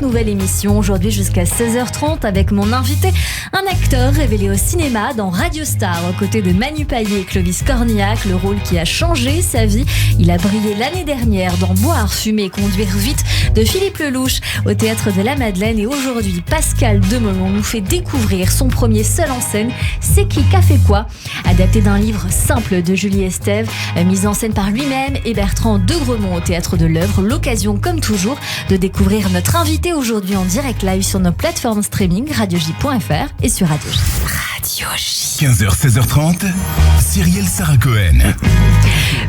nouvelle émission aujourd'hui jusqu'à 16h30 avec mon invité, un acteur révélé au cinéma dans Radio Star aux côtés de Manu Payet et Clovis Cornillac, le rôle qui a changé sa vie. Il a brillé l'année dernière dans Boire, fumer, conduire vite de Philippe Lelouch au Théâtre de la Madeleine, et aujourd'hui Pascal Demolon nous fait découvrir son premier seul en scène, C'est qui qu'a fait quoi, adapté d'un livre simple de Julie Estève, mise en scène par lui-même et Bertrand Degremont au Théâtre de l'Œuvre. L'occasion comme toujours de découvrir notre invité aujourd'hui en direct live sur nos plateformes streaming radioj.fr et sur Radio J. Radio J. 15h, 16h30, Cyrielle Sarah Cohen.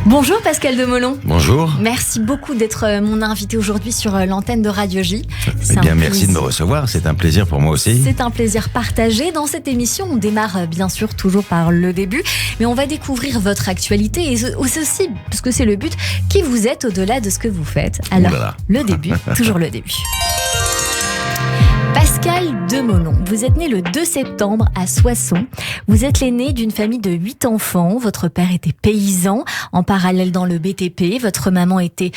Bonjour Pascal Demolon. Bonjour. Merci beaucoup d'être mon invité aujourd'hui sur l'antenne de Radio J. Eh bien, merci de me recevoir, c'est un plaisir pour moi aussi. C'est un plaisir partagé. Dans cette émission, on démarre bien sûr toujours par le début, mais on va découvrir votre actualité et aussi, parce que c'est le but, qui vous êtes au-delà de ce que vous faites. Alors, le début, toujours le début. Pascal Demolon, vous êtes né le 2 septembre à Soissons. Vous êtes l'aîné d'une famille de 8 enfants. Votre père était paysan, en parallèle dans le BTP. Votre maman était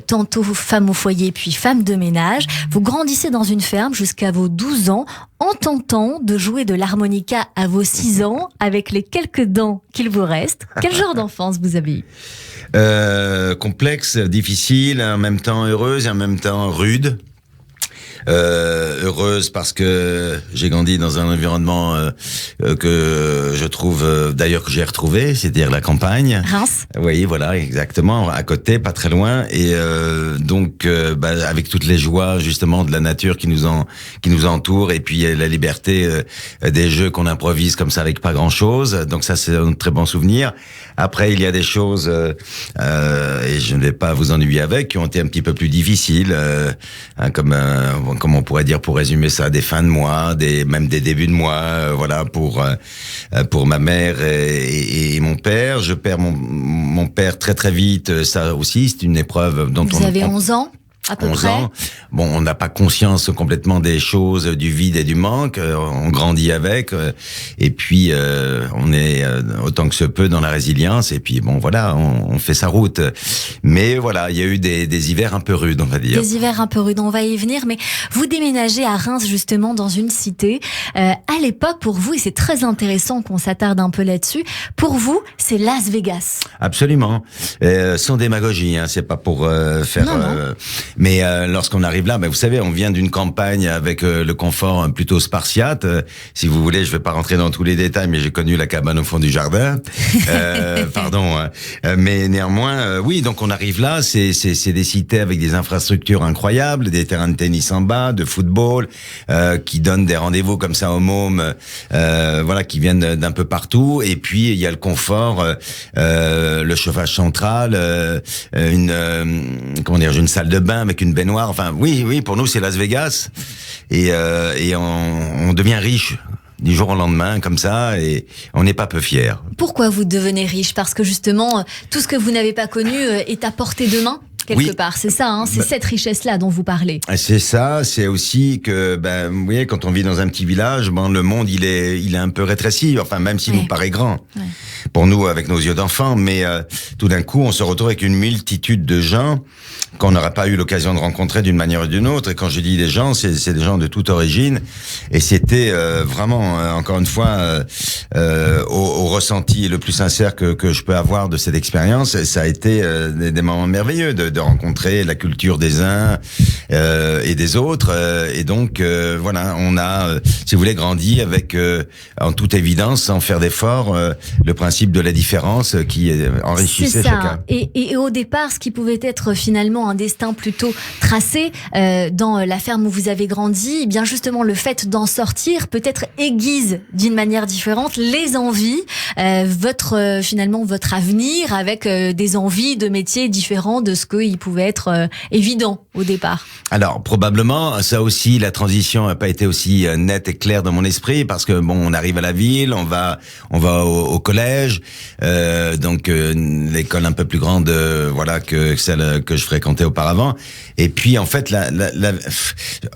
tantôt femme au foyer, puis femme de ménage. Vous grandissez dans une ferme jusqu'à vos 12 ans, en tentant de jouer de l'harmonica à vos 6 ans, avec les quelques dents qu'il vous reste. Quel genre d'enfance vous avez eu ? Complexe, difficile, en même temps heureuse et en même temps rude. Heureuse parce que j'ai grandi dans un environnement que je trouve d'ailleurs que j'ai retrouvé, c'est-à-dire la campagne. Reims. Oui, voilà, exactement, à côté, pas très loin, et donc avec toutes les joies justement de la nature qui nous entoure, et puis la liberté des jeux qu'on improvise comme ça avec pas grand-chose. Donc ça, c'est un très bon souvenir. Après, il y a des choses et je ne vais pas vous ennuyer avec, qui ont été un petit peu plus difficiles, comme on pourrait dire, pour résumer ça, des fins de mois, même des débuts de mois, voilà, pour ma mère et mon père. Je perds mon père très très vite, ça aussi, c'est une épreuve dont Vous avez 11 ans à peu 11 près. ans. Bon, on n'a pas conscience complètement des choses, du vide et du manque. On grandit avec. Et puis, on est autant que se peut dans la résilience. Et puis, bon, voilà, on fait sa route. Mais voilà, il y a eu des hivers un peu rudes, on va dire. Des hivers un peu rudes, on va y venir. Mais vous déménagez à Reims, justement, dans une cité. À l'époque, pour vous, et c'est très intéressant qu'on s'attarde un peu là-dessus, pour vous, c'est Las Vegas. Absolument. Sans démagogie, hein, c'est pas pour faire... Non. Mais lorsqu'on arrive là, vous savez, on vient d'une campagne avec le confort plutôt spartiate. Si vous voulez, je vais pas rentrer dans tous les détails, mais j'ai connu la cabane au fond du jardin. Pardon. Mais néanmoins, oui, donc on arrive là, c'est des cités avec des infrastructures incroyables, des terrains de tennis en bas, de football, qui donnent des rendez-vous comme ça aux mômes, voilà, qui viennent d'un peu partout. Et puis, il y a le confort, le chauffage central, une salle de bain avec une baignoire. Enfin, oui, pour nous, c'est Las Vegas. Et on devient riche du jour au lendemain, comme ça, et on n'est pas peu fiers. Pourquoi vous devenez riche ? Parce que justement, tout ce que vous n'avez pas connu est à portée de main ? Quelque part, c'est ça, hein, c'est cette richesse-là dont vous parlez. C'est ça, c'est aussi que, vous voyez, quand on vit dans un petit village, le monde, il est un peu rétréci, enfin, même s'il nous paraît grand. Ouais. Pour nous, avec nos yeux d'enfant, mais tout d'un coup, on se retrouve avec une multitude de gens qu'on n'aurait pas eu l'occasion de rencontrer d'une manière ou d'une autre. Et quand je dis des gens, c'est des gens de toute origine. Et c'était vraiment, encore une fois, au ressenti le plus sincère que je peux avoir de cette expérience. Ça a été des moments merveilleux de rencontrer la culture des uns et des autres. Et donc, voilà, on a, si vous voulez, grandi avec, en toute évidence, sans faire d'efforts, le principe de la différence qui enrichissait chacun. Et au départ, ce qui pouvait être finalement un destin plutôt tracé dans la ferme où vous avez grandi, eh bien justement le fait d'en sortir peut-être aiguise d'une manière différente les envies, finalement votre avenir avec des envies de métiers différents de ce qu'il pouvait être évident au départ. Alors probablement, ça aussi, la transition n'a pas été aussi nette et claire dans mon esprit parce que bon, on arrive à la ville, on va au collège, donc l'école un peu plus grande, voilà, que celle que je fréquentais auparavant. Et puis en fait,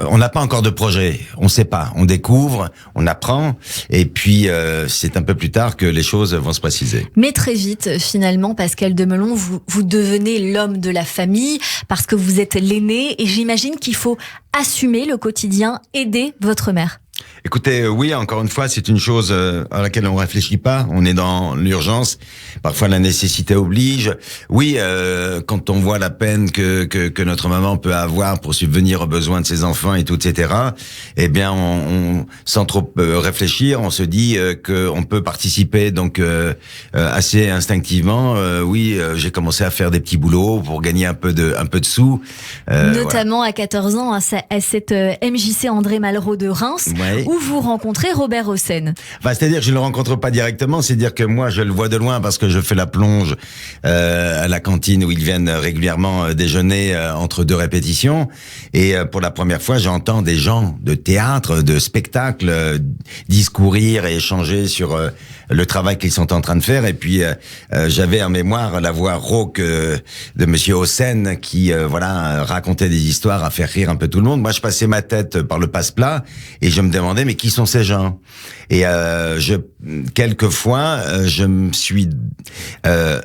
on n'a pas encore de projet, on sait pas, on découvre, on apprend, et puis c'est un peu plus tard que les choses vont se préciser. Mais très vite, finalement, Pascal Demolon, vous devenez l'homme de la famille parce que vous êtes l'aîné l'aîné et j'imagine qu'il faut assumer le quotidien, aider votre mère. Écoutez, oui, encore une fois, c'est une chose à laquelle on réfléchit pas. On est dans l'urgence. Parfois, la nécessité oblige. Oui, quand on voit la peine que notre maman peut avoir pour subvenir aux besoins de ses enfants et tout, etc. Eh bien, on sans trop réfléchir, on se dit qu'on peut participer. Donc, assez instinctivement, oui, j'ai commencé à faire des petits boulots pour gagner un peu de sous. Notamment à 14 ans, à cette MJC André Malraux de Reims. Ouais. Où vous rencontrez Robert Hossein. Enfin, c'est-à-dire que je ne le rencontre pas directement, c'est-à-dire que moi je le vois de loin parce que je fais la plonge à la cantine où ils viennent régulièrement déjeuner entre 2 répétitions. Et pour la première fois, j'entends des gens de théâtre, de spectacle discourir et échanger sur le travail qu'ils sont en train de faire. Et puis j'avais en mémoire la voix rauque de Monsieur Hossein qui racontait des histoires à faire rire un peu tout le monde. Moi, je passais ma tête par le passe-plat et je me demandais mais qui sont ces gens? Et quelquefois je me suis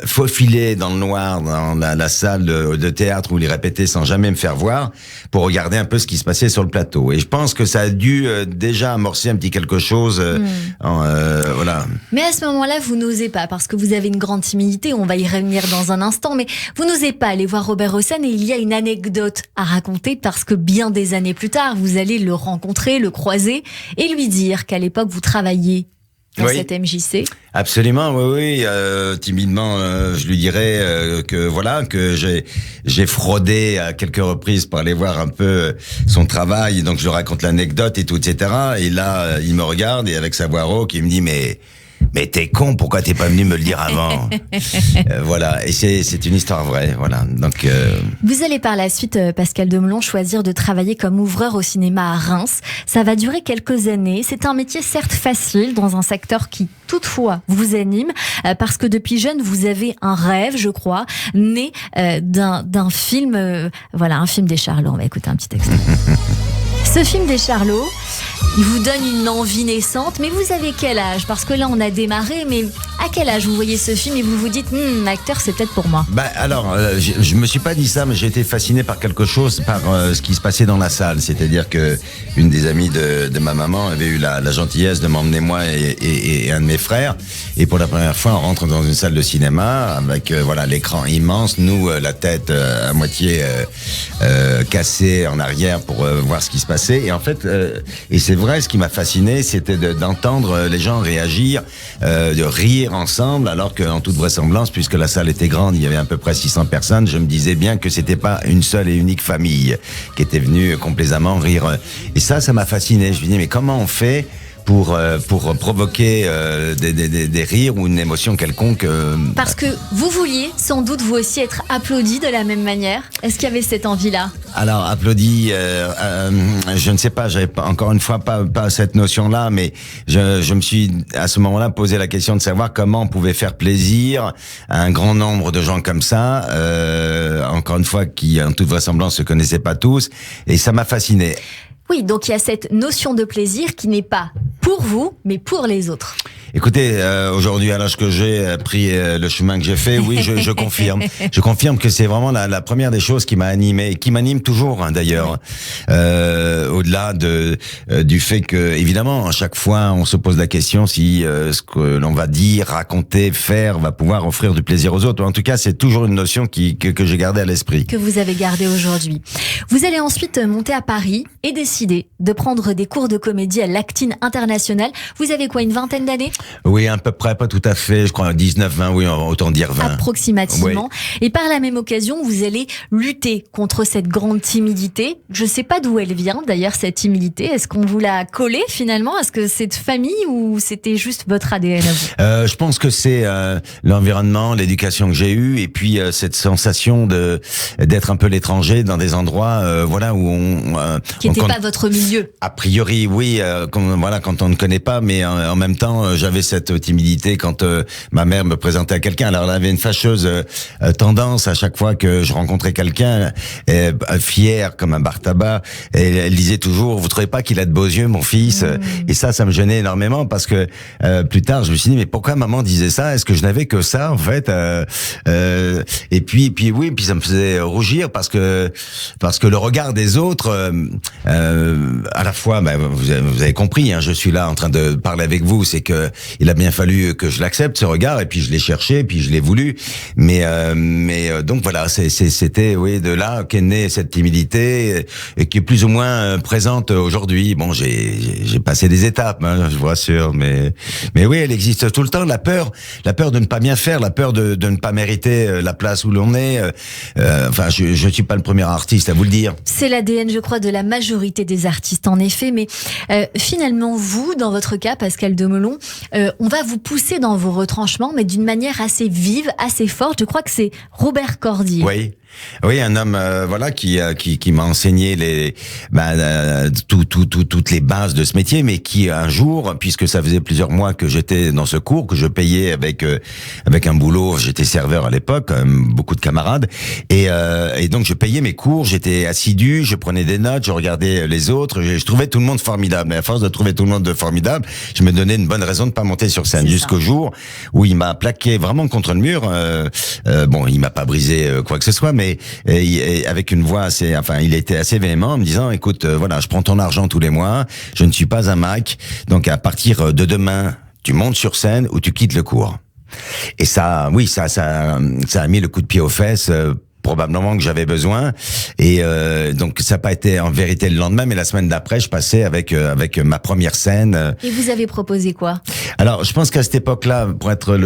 faufilé dans le noir dans la salle de théâtre où ils répétaient sans jamais me faire voir pour regarder un peu ce qui se passait sur le plateau. Et je pense que ça a dû déjà amorcer un petit quelque chose. Voilà. Mais à ce moment-là, vous n'osez pas parce que vous avez une grande timidité. On va y revenir dans un instant, mais vous n'osez pas aller voir Robert Hossein et il y a une anecdote à raconter parce que bien des années plus tard, vous allez le rencontrer, le croiser et lui dire qu'à l'époque vous travailliez dans cette MJC. Absolument, oui. Timidement, je lui dirais que j'ai fraudé à quelques reprises pour aller voir un peu son travail. Donc je lui raconte l'anecdote et tout, etc. Et là, il me regarde et avec sa voix rauque, il me dit mais t'es con, pourquoi t'es pas venu me le dire avant? Voilà, et c'est une histoire vraie, voilà. Donc vous allez par la suite, Pascal Demelon, choisir de travailler comme ouvreur au cinéma à Reims. Ça va durer quelques années. C'est un métier certes facile dans un secteur qui toutefois vous anime parce que depuis jeune vous avez un rêve, je crois, né d'un film, un film des Charlots. On va écouter un petit extrait. Ce film des Charlots, il vous donne une envie naissante, mais vous avez quel âge? Parce que là, on a démarré, mais à quel âge vous voyez ce film et vous vous dites, acteur, c'est peut-être pour moi? Alors, je me suis pas dit ça, mais j'ai été fasciné par quelque chose, par ce qui se passait dans la salle. C'est-à-dire que une des amies de ma maman avait eu la gentillesse de m'emmener moi et un de mes frères. Et pour la première fois, on rentre dans une salle de cinéma avec l'écran immense, nous la tête à moitié cassée en arrière pour voir ce qui se passait. Et en fait, et c'est vrai, ce qui m'a fasciné, c'était d'entendre les gens réagir, de rire ensemble, alors qu'en toute vraisemblance, puisque la salle était grande, il y avait à peu près 600 personnes, je me disais bien que c'était pas une seule et unique famille qui était venue complaisamment rire. Et ça m'a fasciné. Je me dis, mais comment on fait pour provoquer des rires ou une émotion quelconque. Parce que vous vouliez sans doute vous aussi être applaudi de la même manière. Est-ce qu'il y avait cette envie-là? Alors applaudi, je ne sais pas, j'avais encore une fois pas cette notion-là, mais je me suis à ce moment-là posé la question de savoir comment on pouvait faire plaisir à un grand nombre de gens comme ça, encore une fois qui en toute vraisemblance se connaissaient pas tous, et ça m'a fasciné. Oui, donc il y a cette notion de plaisir qui n'est pas pour vous, mais pour les autres. Écoutez, aujourd'hui, à l'âge que j'ai pris le chemin que j'ai fait, oui, je confirme. Je confirme que c'est vraiment la première des choses qui m'a animé, et qui m'anime toujours, d'ailleurs. Au-delà du fait que, évidemment, à chaque fois, on se pose la question si ce que l'on va dire, raconter, faire, va pouvoir offrir du plaisir aux autres. En tout cas, c'est toujours une notion que j'ai gardée à l'esprit. Que vous avez gardée aujourd'hui. Vous allez ensuite monter à Paris et décider de prendre des cours de comédie à l'Actine International. Vous avez quoi, une vingtaine d'années? Oui, à peu près, pas tout à fait, je crois 19, 20, oui, autant dire 20. Approximativement. Oui. Et par la même occasion, vous allez lutter contre cette grande timidité. Je sais pas d'où elle vient, d'ailleurs, cette timidité. Est-ce qu'on vous l'a collée, finalement? Est-ce que c'est de famille ou c'était juste votre ADN à vous? Je pense que c'est l'environnement, l'éducation que j'ai eue, et puis cette sensation d'être un peu l'étranger dans des endroits, où on... qui n'était pas votre milieu. A priori, oui, quand on ne connaît pas, mais en même temps, j'avais cette timidité quand ma mère me présentait à quelqu'un. Alors elle avait une fâcheuse tendance à chaque fois que je rencontrais quelqu'un, fière comme un bar tabac, et elle disait disait toujours, vous trouvez pas qu'il a de beaux yeux, mon fils? Et ça me gênait énormément parce que plus tard, je me suis dit, mais pourquoi maman disait ça? Est-ce que je n'avais que ça en fait? Et puis ça me faisait rougir parce que le regard des autres, à la fois, vous avez compris, hein, je suis là en train de parler avec vous, c'est que il a bien fallu que je l'accepte ce regard, et puis je l'ai cherché, puis je l'ai voulu, mais donc voilà, c'était de là qu'est née cette timidité et qui est plus ou moins présente aujourd'hui. Bon, j'ai passé des étapes, hein, je vous rassure, mais oui, elle existe tout le temps. La peur de ne pas bien faire, la peur de ne pas mériter la place où l'on est. Enfin, je suis pas le premier artiste à vous le dire. C'est l'ADN, je crois, de la majorité des artistes, en effet. Mais finalement, vous, dans votre cas, Pascal Demelon, on va vous pousser dans vos retranchements, mais d'une manière assez vive, assez forte. Je crois que c'est Robert Cordier. Oui, un homme qui m'a enseigné toutes les bases de ce métier, mais qui un jour, puisque ça faisait plusieurs mois que j'étais dans ce cours, que je payais avec un boulot, j'étais serveur à l'époque, comme beaucoup de camarades, et donc je payais mes cours, j'étais assidu, je prenais des notes, je regardais les autres, je trouvais tout le monde formidable. Et à force de trouver tout le monde formidable, je me donnais une bonne raison de pas monter sur scène, jusqu'au jour où il m'a plaqué vraiment contre le mur. Bon, il m'a pas brisé quoi que ce soit, mais avec une voix il était assez véhément en me disant, écoute, je prends ton argent tous les mois, je ne suis pas un Mac, donc à partir de demain, tu montes sur scène ou tu quittes le cours. Et ça a mis le coup de pied aux fesses, probablement que j'avais besoin, et donc ça n'a pas été en vérité le lendemain, mais la semaine d'après je passais avec ma première scène. Et vous avez proposé quoi? Alors je pense qu'à cette époque-là, pour être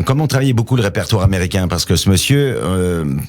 comme on travaillait beaucoup le répertoire américain, parce que ce monsieur,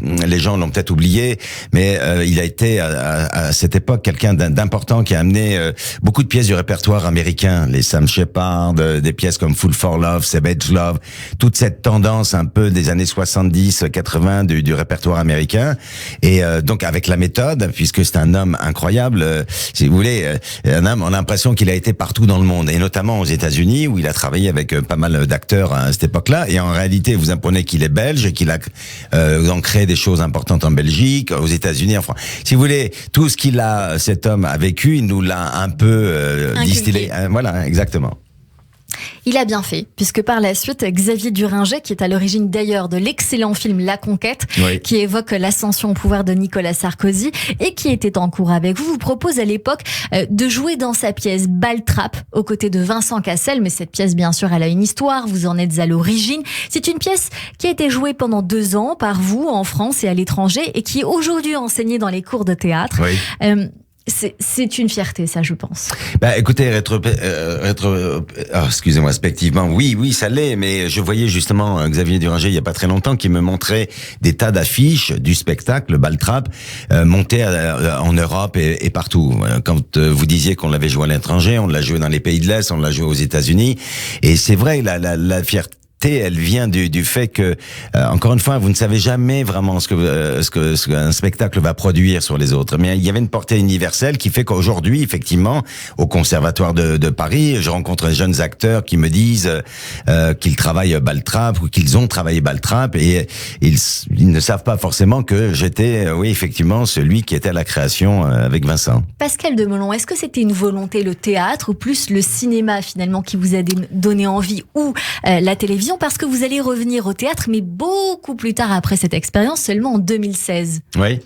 les gens l'ont peut-être oublié, mais il a été à cette époque quelqu'un d'important qui a amené beaucoup de pièces du répertoire américain, les Sam Shepard, des pièces comme Fool for Love, Savage Love, toute cette tendance un peu des années 70, 80 du répertoire américain, et donc avec la méthode, puisque c'est un homme incroyable, si vous voulez, un homme, on a l'impression qu'il a été partout dans le monde, et notamment aux États-Unis, où il a travaillé avec pas mal d'acteurs à cette époque-là, et en réalité, vous apprenez qu'il est belge, et qu'il a créé des choses importantes en Belgique, aux États-Unis, en France. Si vous voulez, tout ce cet homme a vécu, il nous l'a un peu distillé. Voilà, exactement. Il a bien fait, puisque par la suite, Xavier Duringer, qui est à l'origine d'ailleurs de l'excellent film La Conquête, qui évoque l'ascension au pouvoir de Nicolas Sarkozy, et qui était en cours avec vous propose à l'époque de jouer dans sa pièce Baltrap, aux côtés de Vincent Cassel. Mais cette pièce, bien sûr, elle a une histoire, vous en êtes à l'origine. C'est une pièce qui a été jouée pendant 2 ans par vous, en France et à l'étranger, et qui est aujourd'hui enseignée dans les cours de théâtre. C'est une fierté, ça, je pense. Écoutez, excusez-moi, respectivement, oui, ça l'est, mais je voyais justement Xavier Duringer il y a pas très longtemps qui me montrait des tas d'affiches du spectacle Baltrap monté en Europe et partout. Quand vous disiez qu'on l'avait joué à l'étranger, on l'a joué dans les pays de l'Est, on l'a joué aux États-Unis, et c'est vrai, la fierté, elle vient du fait que, encore une fois, vous ne savez jamais vraiment ce qu'un spectacle va produire sur les autres. Mais il y avait une portée universelle qui fait qu'aujourd'hui, effectivement, au Conservatoire de Paris, je rencontre des jeunes acteurs qui me disent qu'ils travaillent Baltrap ou qu'ils ont travaillé Baltrap, et ils ne savent pas forcément que j'étais, effectivement, celui qui était à la création avec Vincent. Pascal Demelon, est-ce que c'était une volonté, le théâtre, ou plus le cinéma, finalement, qui vous a donné envie, ou la télévision? Parce que vous allez revenir au théâtre, mais beaucoup plus tard après cette expérience, seulement en 2016. Oui.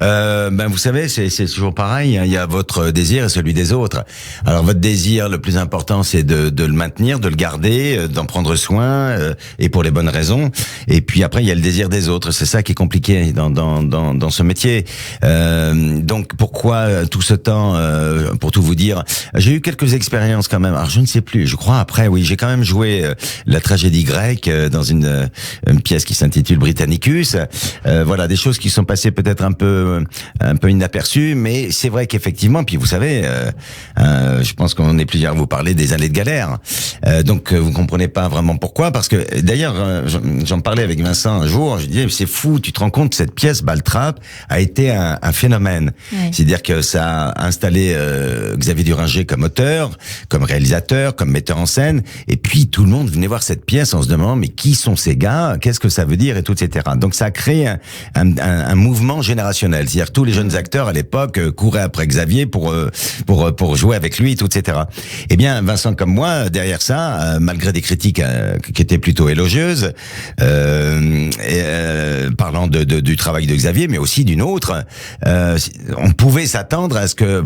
Vous savez, c'est toujours pareil, hein. Il y a votre désir et celui des autres. Alors votre désir, le plus important, c'est de le maintenir, de le garder, d'en prendre soin, et pour les bonnes raisons. Et puis après, il y a le désir des autres. C'est ça qui est compliqué dans ce métier. Donc pourquoi tout ce temps, pour tout vous dire, j'ai eu quelques expériences quand même. Alors je ne sais plus. Je crois après, oui, j'ai quand même joué la tragédie grecque dans une pièce qui s'intitule Britannicus. Voilà, des choses qui sont passées peut-être un peu inaperçu, mais c'est vrai qu'effectivement, puis vous savez, je pense qu'on est plusieurs à vous parler des années de galère. Donc vous comprenez pas vraiment pourquoi, parce que d'ailleurs, j'en parlais avec Vincent un jour, je disais, c'est fou, tu te rends compte, cette pièce Baltrap a été un phénomène. Oui. C'est-à-dire que ça a installé Xavier Duringer comme auteur, comme réalisateur, comme metteur en scène, et puis tout le monde venait voir cette pièce en se demandant, mais qui sont ces gars, qu'est-ce que ça veut dire, et tout, etc. Donc ça a créé un mouvement général générationnel. C'est-à-dire tous les jeunes acteurs à l'époque couraient après Xavier pour jouer avec lui, tout, etc. Eh bien, Vincent comme moi, derrière ça, malgré des critiques qui étaient plutôt élogieuses, parlant du travail de Xavier, mais aussi d'une autre, on pouvait s'attendre à ce que,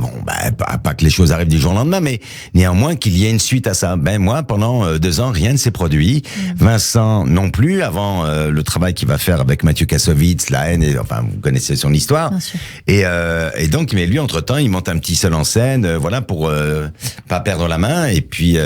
pas que les choses arrivent du jour au lendemain, mais néanmoins qu'il y ait une suite à ça. Moi, pendant 2 ans, rien ne s'est produit. Vincent non plus, avant le travail qu'il va faire avec Mathieu Kassovitz, La Haine, vous connaissez son histoire. Et donc, mais lui, entre-temps, il monte un petit seul en scène, pour pas perdre la main. Et puis,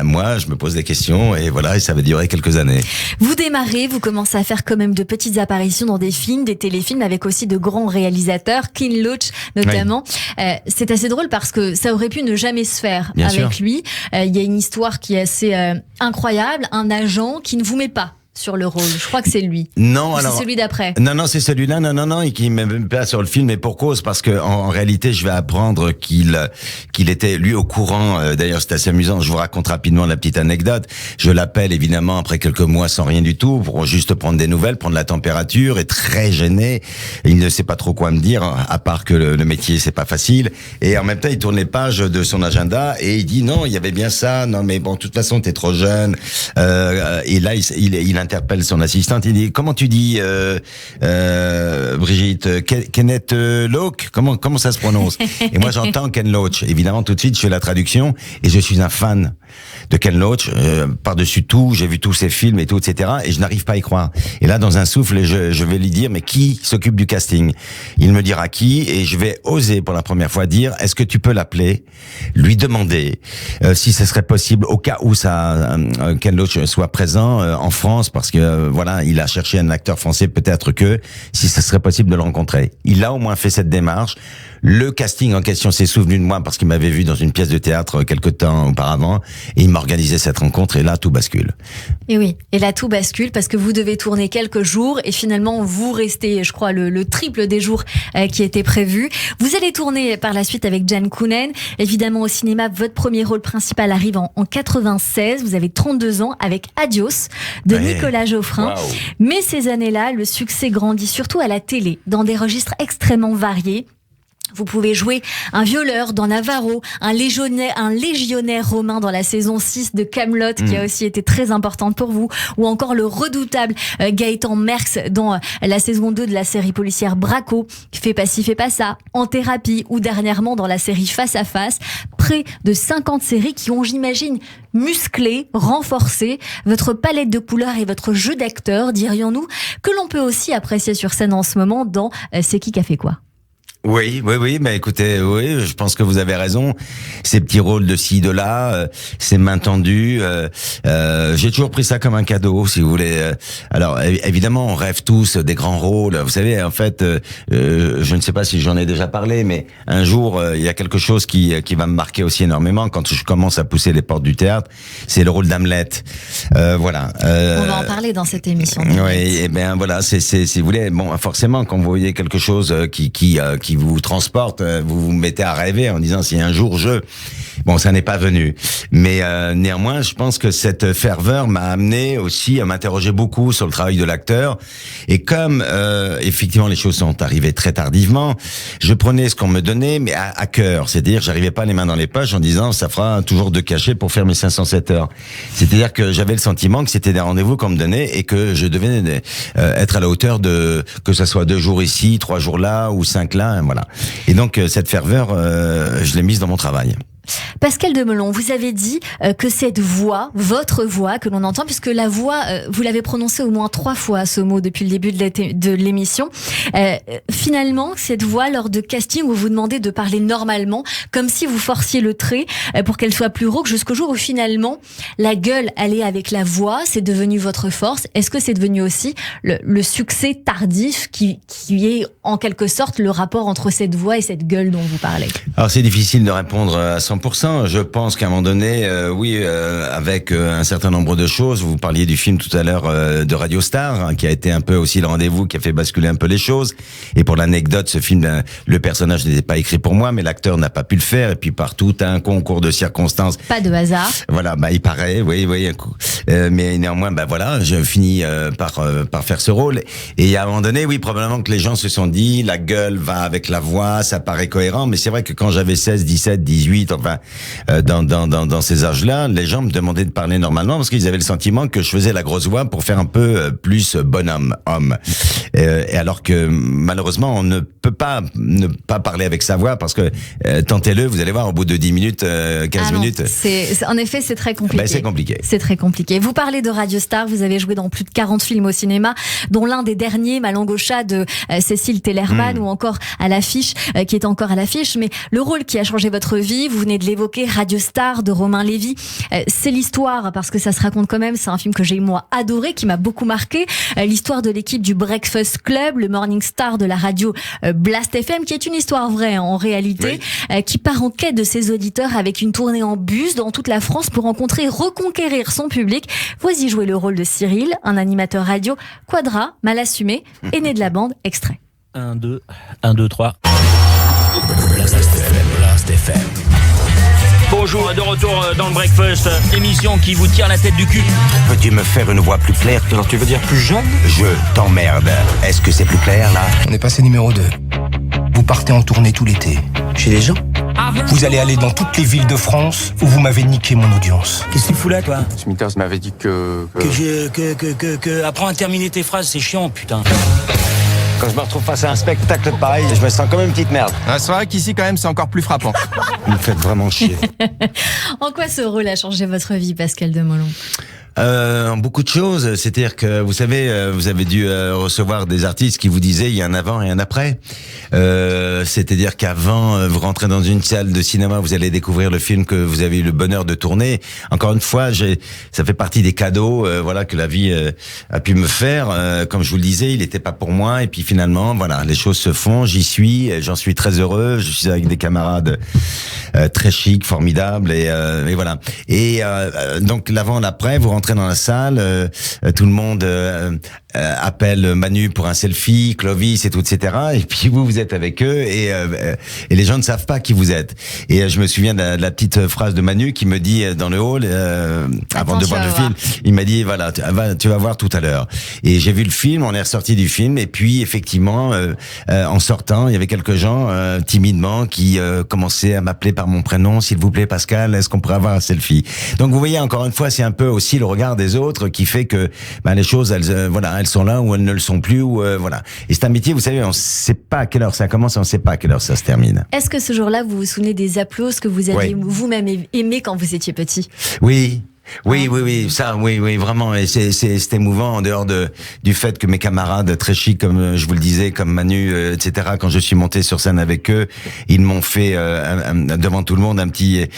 moi, je me pose des questions, et ça va durer quelques années. Vous démarrez, vous commencez à faire quand même de petites apparitions dans des films, des téléfilms, avec aussi de grands réalisateurs, Ken Loach notamment. Oui. C'est assez drôle parce que ça aurait pu ne jamais se faire Bien avec sûr. Lui. Il y a une histoire qui est assez incroyable, un agent qui ne vous met pas sur le rôle. Je crois que c'est lui. Non, alors. C'est celui d'après. Non, c'est celui-là. Non, et qui ne met même pas sur le film, mais pour cause, parce que en réalité, je vais apprendre qu'il était lui au courant. D'ailleurs, c'est assez amusant. Je vous raconte rapidement la petite anecdote. Je l'appelle évidemment après quelques mois sans rien du tout, pour juste prendre des nouvelles, prendre la température, et très gêné. Il ne sait pas trop quoi me dire, à part que le métier c'est pas facile. Et en même temps, il tourne les pages de son agenda et il dit non, il y avait bien ça. Non, mais bon, de toute façon, t'es trop jeune. Et là, il interpelle son assistante, il dit comment tu dis Brigitte, Kenneth Loach, comment ça se prononce? Et moi j'entends Ken Loach, évidemment tout de suite je fais la traduction et je suis un fan de Ken Loach, par-dessus tout, j'ai vu tous ses films et tout, etc. Et je n'arrive pas à y croire. Et là, dans un souffle, je vais lui dire, mais qui s'occupe du casting? Il me dira qui, et je vais oser pour la première fois dire, est-ce que tu peux l'appeler, lui demander si ce serait possible, au cas où Ken Loach soit présent en France, parce que il a cherché un acteur français, peut-être que si ce serait possible de le rencontrer. Il a au moins fait cette démarche. Le casting en question s'est souvenu de moi parce qu'il m'avait vu dans une pièce de théâtre quelque temps auparavant et il m'a organisé cette rencontre et là tout bascule. Et oui, et là tout bascule parce que vous devez tourner quelques jours et finalement vous restez, je crois, le triple des jours qui étaient prévus. Vous allez tourner par la suite avec Jane Coonan. Évidemment au cinéma, votre premier rôle principal arrive en 96. Vous avez 32 ans avec Adios de Nicolas Geoffrin. Wow. Mais ces années-là, le succès grandit surtout à la télé, dans des registres extrêmement variés. Vous pouvez jouer un violeur dans Navarro, un légionnaire romain dans la saison 6 de Kaamelott, qui a aussi été très importante pour vous, ou encore le redoutable Gaëtan Merx dans la saison 2 de la série policière Braco, qui fait pas ci, fait pas ça, En thérapie, ou dernièrement dans la série Face à Face. Près de 50 séries qui ont, j'imagine, musclé, renforcé votre palette de couleurs et votre jeu d'acteur, dirions-nous, que l'on peut aussi apprécier sur scène en ce moment dans C'est qui a fait quoi? Oui, mais écoutez, je pense que vous avez raison. Ces petits rôles de ci, de là, ces mains tendues, j'ai toujours pris ça comme un cadeau, si vous voulez. Alors, évidemment, on rêve tous des grands rôles. Vous savez, en fait, je ne sais pas si j'en ai déjà parlé, mais un jour, il y a quelque chose qui va me marquer aussi énormément quand je commence à pousser les portes du théâtre. C'est le rôle d'Hamlet. On va en parler dans cette émission. Oui, et bien voilà, c'est si vous voulez, bon, forcément, quand vous voyez quelque chose qui vous transporte, vous vous mettez à rêver en disant si un jour bon, ça n'est pas venu. Mais néanmoins, je pense que cette ferveur m'a amené aussi à m'interroger beaucoup sur le travail de l'acteur. Et comme effectivement les choses sont arrivées très tardivement, je prenais ce qu'on me donnait, mais à cœur. C'est-à-dire, j'arrivais pas les mains dans les poches en disant ça fera toujours 2 cachets pour faire mes 507 heures. C'est-à-dire que j'avais le sentiment que c'était des rendez-vous qu'on me donnait et que je devais être à la hauteur de que ça soit 2 jours ici, 3 jours là ou 5 là. Voilà. Et donc cette ferveur, je l'ai mise dans mon travail. Pascal Demelon, vous avez dit que cette voix, votre voix que l'on entend, puisque la voix, vous l'avez prononcée au moins 3 fois ce mot depuis le début de l'émission, finalement cette voix lors de casting où vous demandez de parler normalement, comme si vous forciez le trait pour qu'elle soit plus rauque, jusqu'au jour où finalement la gueule allait avec la voix, c'est devenu votre force. Est-ce que c'est devenu aussi le succès tardif qui est en quelque sorte le rapport entre cette voix et cette gueule dont vous parlez? Alors c'est difficile de répondre à 100%, fin, je pense qu'à un moment donné, avec un certain nombre de choses, vous parliez du film tout à l'heure de Radio Star, hein, qui a été un peu aussi le rendez-vous, qui a fait basculer un peu les choses. Et pour l'anecdote, ce film, le personnage n'était pas écrit pour moi, mais l'acteur n'a pas pu le faire. Et puis par tout un concours de circonstances, pas de hasard. Voilà, il paraît, oui, un coup. Mais néanmoins, je finis par faire ce rôle. Et à un moment donné, oui, probablement que les gens se sont dit, la gueule va avec la voix, ça paraît cohérent. Mais c'est vrai que quand j'avais 16, 17, 18, enfin, dans ces âges-là, les gens me demandaient de parler normalement parce qu'ils avaient le sentiment que je faisais la grosse voix pour faire un peu plus bonhomme, homme. Et alors que malheureusement, on ne peut pas ne pas parler avec sa voix parce que tentez-le, vous allez voir, au bout de 10 minutes, 15 minutes. En effet, c'est très compliqué. C'est compliqué. C'est très compliqué. Vous parlez de Radio Star, vous avez joué dans plus de 40 films au cinéma, dont l'un des derniers, Ma langue au chat, de Cécile Tellerman, ou encore à l'affiche, qui est encore à l'affiche. Mais le rôle qui a changé votre vie, vous venez de l'évoquer, Radio Star de Romain Lévy. C'est l'histoire, parce que ça se raconte quand même, c'est un film que j'ai moi adoré, qui m'a beaucoup marqué. L'histoire de l'équipe du Breakfast Club, le Morning Star de la radio Blast FM, qui est une histoire vraie en réalité, qui part en quête de ses auditeurs avec une tournée en bus dans toute la France pour rencontrer, reconquérir son public. Vous y jouez le rôle de Cyril, un animateur radio quadra, mal assumé, aîné de la bande. Extrait. 1, 2, 3. Blast FM. Bonjour, de retour dans le Breakfast, émission qui vous tire la tête du cul. Peux-tu me faire une voix plus claire? Alors tu veux dire plus jeune? Je t'emmerde. Est-ce que c'est plus clair là? On est passé numéro 2. Vous partez en tournée tout l'été. Chez les gens? Vous allez aller dans toutes les villes de France où vous m'avez niqué mon audience. Qu'est-ce que tu fous là, toi? Smithers m'avait dit que... Apprends à terminer tes phrases, c'est chiant, putain. Quand je me retrouve face à un spectacle pareil, je me sens comme une petite merde. Ah, c'est vrai qu'ici, quand même, c'est encore plus frappant. Vous me faites vraiment chier. En quoi ce rôle a changé votre vie, Pascal Demolon? Beaucoup de choses. C'est-à-dire que, vous savez, vous avez dû recevoir des artistes qui vous disaient il y a un avant et un après. C'est-à-dire qu'avant, vous rentrez dans une salle de cinéma, vous allez découvrir le film que vous avez eu le bonheur de tourner. Encore une fois, ça fait partie des cadeaux, que la vie a pu me faire. Comme je vous le disais, il n'était pas pour moi. Et puis finalement, les choses se font. J'y suis. J'en suis très heureux. Je suis avec des camarades très chics, formidables. Et voilà. Et donc l'avant, l'après, vous rentrez dans la salle, tout le monde appelle Manu pour un selfie, Clovis et tout, etc. Et puis vous êtes avec eux et les gens ne savent pas qui vous êtes. Et je me souviens de la petite phrase de Manu qui me dit dans le hall, avant de voir le film, il m'a dit tu vas voir tout à l'heure. Et j'ai vu le film, on est ressorti du film et puis effectivement, en sortant, il y avait quelques gens timidement qui commençaient à m'appeler par mon prénom, s'il vous plaît Pascal, est-ce qu'on pourrait avoir un selfie? Donc vous voyez, encore une fois, c'est un peu aussi le regard des autres qui fait que les choses, elles sont là ou elles ne le sont plus. Et c'est un métier, vous savez, on ne sait pas à quelle heure ça commence, on ne sait pas à quelle heure ça se termine. Est-ce que ce jour-là, vous vous souvenez des applaudissements que vous aviez vous-même aimé quand vous étiez petit? Oui, ça, vraiment, et c'est émouvant en dehors du fait que mes camarades très chics, comme je vous le disais, comme Manu, etc. Quand je suis monté sur scène avec eux, ils m'ont fait devant tout le monde un petit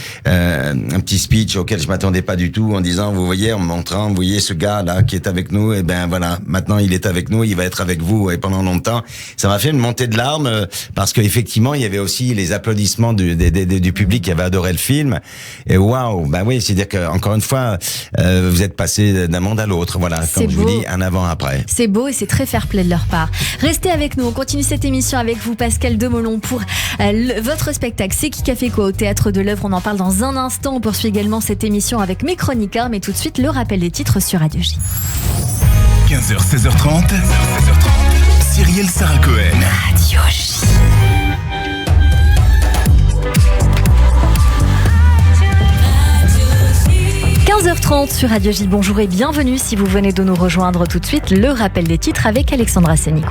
speech auquel je m'attendais pas du tout, en disant, vous voyez, en me montrant, vous voyez ce gars là qui est avec nous, et maintenant il est avec nous, il va être avec vous et pendant longtemps. Ça m'a fait une montée de larmes parce que effectivement il y avait aussi les applaudissements du public qui avait adoré le film. Et waouh, c'est-à-dire que encore une fois, vous êtes passé d'un monde à l'autre, comme je vous dis, un avant-après. C'est beau et c'est très fair-play de leur part. Restez avec nous, on continue cette émission avec vous, Pascal Demolon, pour votre spectacle C'est qui fait quoi au Théâtre de l'Œuvre. On en parle dans un instant. On poursuit également cette émission avec mes chroniqueurs, mais tout de suite, le rappel des titres sur Radio J. 15h, 16h30, Cyrielle Sarah Cohen. Radio J. Sur Radio J, bonjour et bienvenue si vous venez de nous rejoindre tout de suite. Le rappel des titres avec Alexandra Sénico.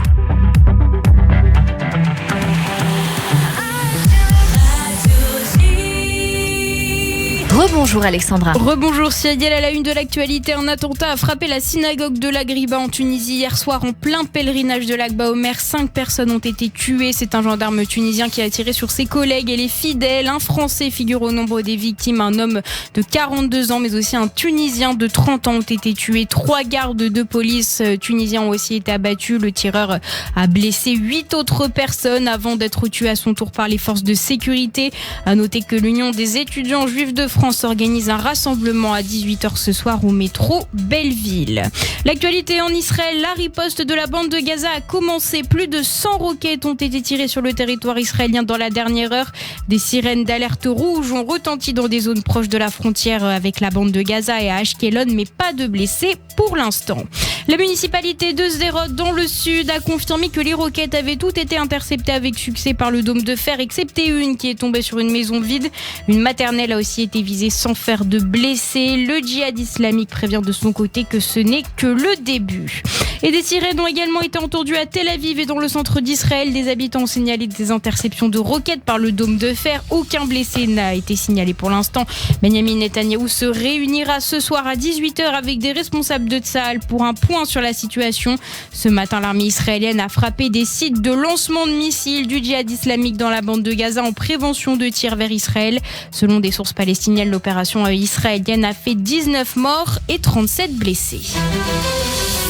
Rebonjour Alexandra. Rebonjour Cyril, à la une de l'actualité, un attentat a frappé la synagogue de l'Agriba en Tunisie hier soir en plein pèlerinage de l'Akba Omer. 5 personnes ont été tuées. C'est un gendarme tunisien qui a tiré sur ses collègues et les fidèles. Un Français figure au nombre des victimes. Un homme de 42 ans mais aussi un Tunisien de 30 ans ont été tués. 3 gardes de police tunisiens ont aussi été abattus. Le tireur a blessé 8 autres personnes avant d'être tué à son tour par les forces de sécurité. À noter que l'Union des étudiants juifs de France organise un rassemblement à 18h ce soir au métro Belleville. L'actualité en Israël, la riposte de la bande de Gaza a commencé. Plus de 100 roquettes ont été tirées sur le territoire israélien dans la dernière heure. Des sirènes d'alerte rouge ont retenti dans des zones proches de la frontière avec la bande de Gaza et à Ashkelon, mais pas de blessés pour l'instant. La municipalité de Sderot dans le sud a confirmé que les roquettes avaient toutes été interceptées avec succès par le dôme de fer, excepté une qui est tombée sur une maison vide. Une maternelle a aussi été visée sans faire de blessés. Le djihad islamique prévient de son côté que ce n'est que le début. Et des sirènes ont également été entendues à Tel Aviv et dans le centre d'Israël. Des habitants ont signalé des interceptions de roquettes par le dôme de fer. Aucun blessé n'a été signalé pour l'instant. Benjamin Netanyahou se réunira ce soir à 18h avec des responsables de Tsahal pour un point sur la situation. Ce matin, l'armée israélienne a frappé des sites de lancement de missiles du djihad islamique dans la bande de Gaza en prévention de tirs vers Israël. Selon des sources palestiniennes, l'opération israélienne a fait 19 morts et 37 blessés.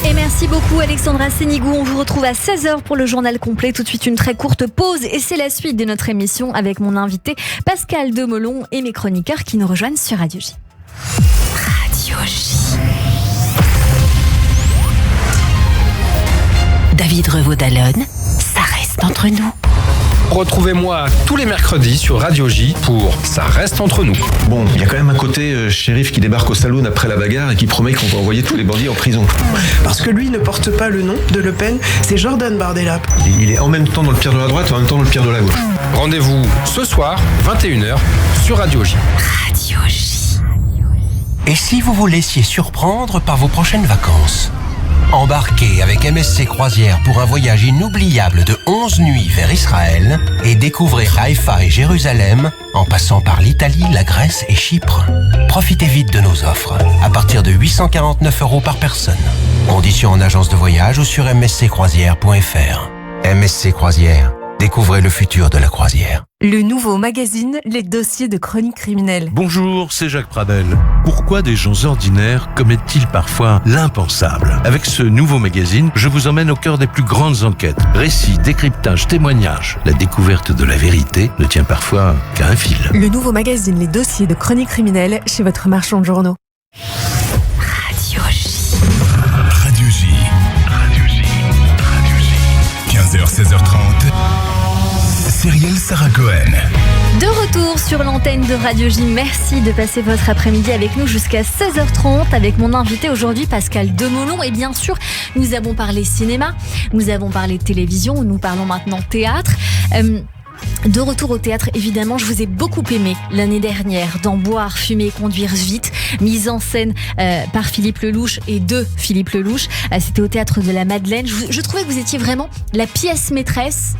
Et merci beaucoup Alexandra Sénigou. On vous retrouve à 16h pour le journal complet. Tout de suite une très courte pause et c'est la suite de notre émission avec mon invité Pascal Demolon et mes chroniqueurs qui nous rejoignent sur Radio J. Radio J. David Revaud-Dallon, ça reste entre nous. Retrouvez-moi tous les mercredis sur Radio J pour Ça reste entre nous. Bon, il y a quand même un côté shérif qui débarque au saloon après la bagarre et qui promet qu'on va envoyer tous les bandits en prison. Parce que lui ne porte pas le nom de Le Pen, c'est Jordan Bardella. Il est en même temps dans le pire de la droite et en même temps dans le pire de la gauche. Rendez-vous ce soir, 21h, sur Radio J. Radio J. Et si vous vous laissiez surprendre par vos prochaines vacances ? Embarquez avec MSC Croisières pour un voyage inoubliable de 11 nuits vers Israël et découvrez Haïfa et Jérusalem en passant par l'Italie, la Grèce et Chypre. Profitez vite de nos offres à partir de 849 € par personne. Conditions en agence de voyage ou sur msccroisières.fr. MSC Croisières, découvrez le futur de la croisière. Le nouveau magazine Les Dossiers de Chronique Criminelle. Bonjour, c'est Jacques Pradel. Pourquoi des gens ordinaires commettent-ils parfois l'impensable ? Avec ce nouveau magazine, je vous emmène au cœur des plus grandes enquêtes. Récits, décryptages, témoignages. La découverte de la vérité ne tient parfois qu'à un fil. Le nouveau magazine Les Dossiers de Chronique Criminelle chez votre marchand de journaux. Radio J. Radio J. Radio J. Radio J. 15h, 16h30. Cyrielle Sarah Cohen. De retour sur l'antenne de Radio J. Merci de passer votre après-midi avec nous jusqu'à 16h30 avec mon invité aujourd'hui Pascal Demolon. Et bien sûr, nous avons parlé cinéma, nous avons parlé télévision, nous parlons maintenant théâtre. De retour au théâtre, évidemment, je vous ai beaucoup aimé l'année dernière dans Boire, Fumer, Conduire Vite, mise en scène par Philippe Lelouch et de Philippe Lelouch. C'était au Théâtre de la Madeleine. Je trouvais que vous étiez vraiment la pièce maîtresse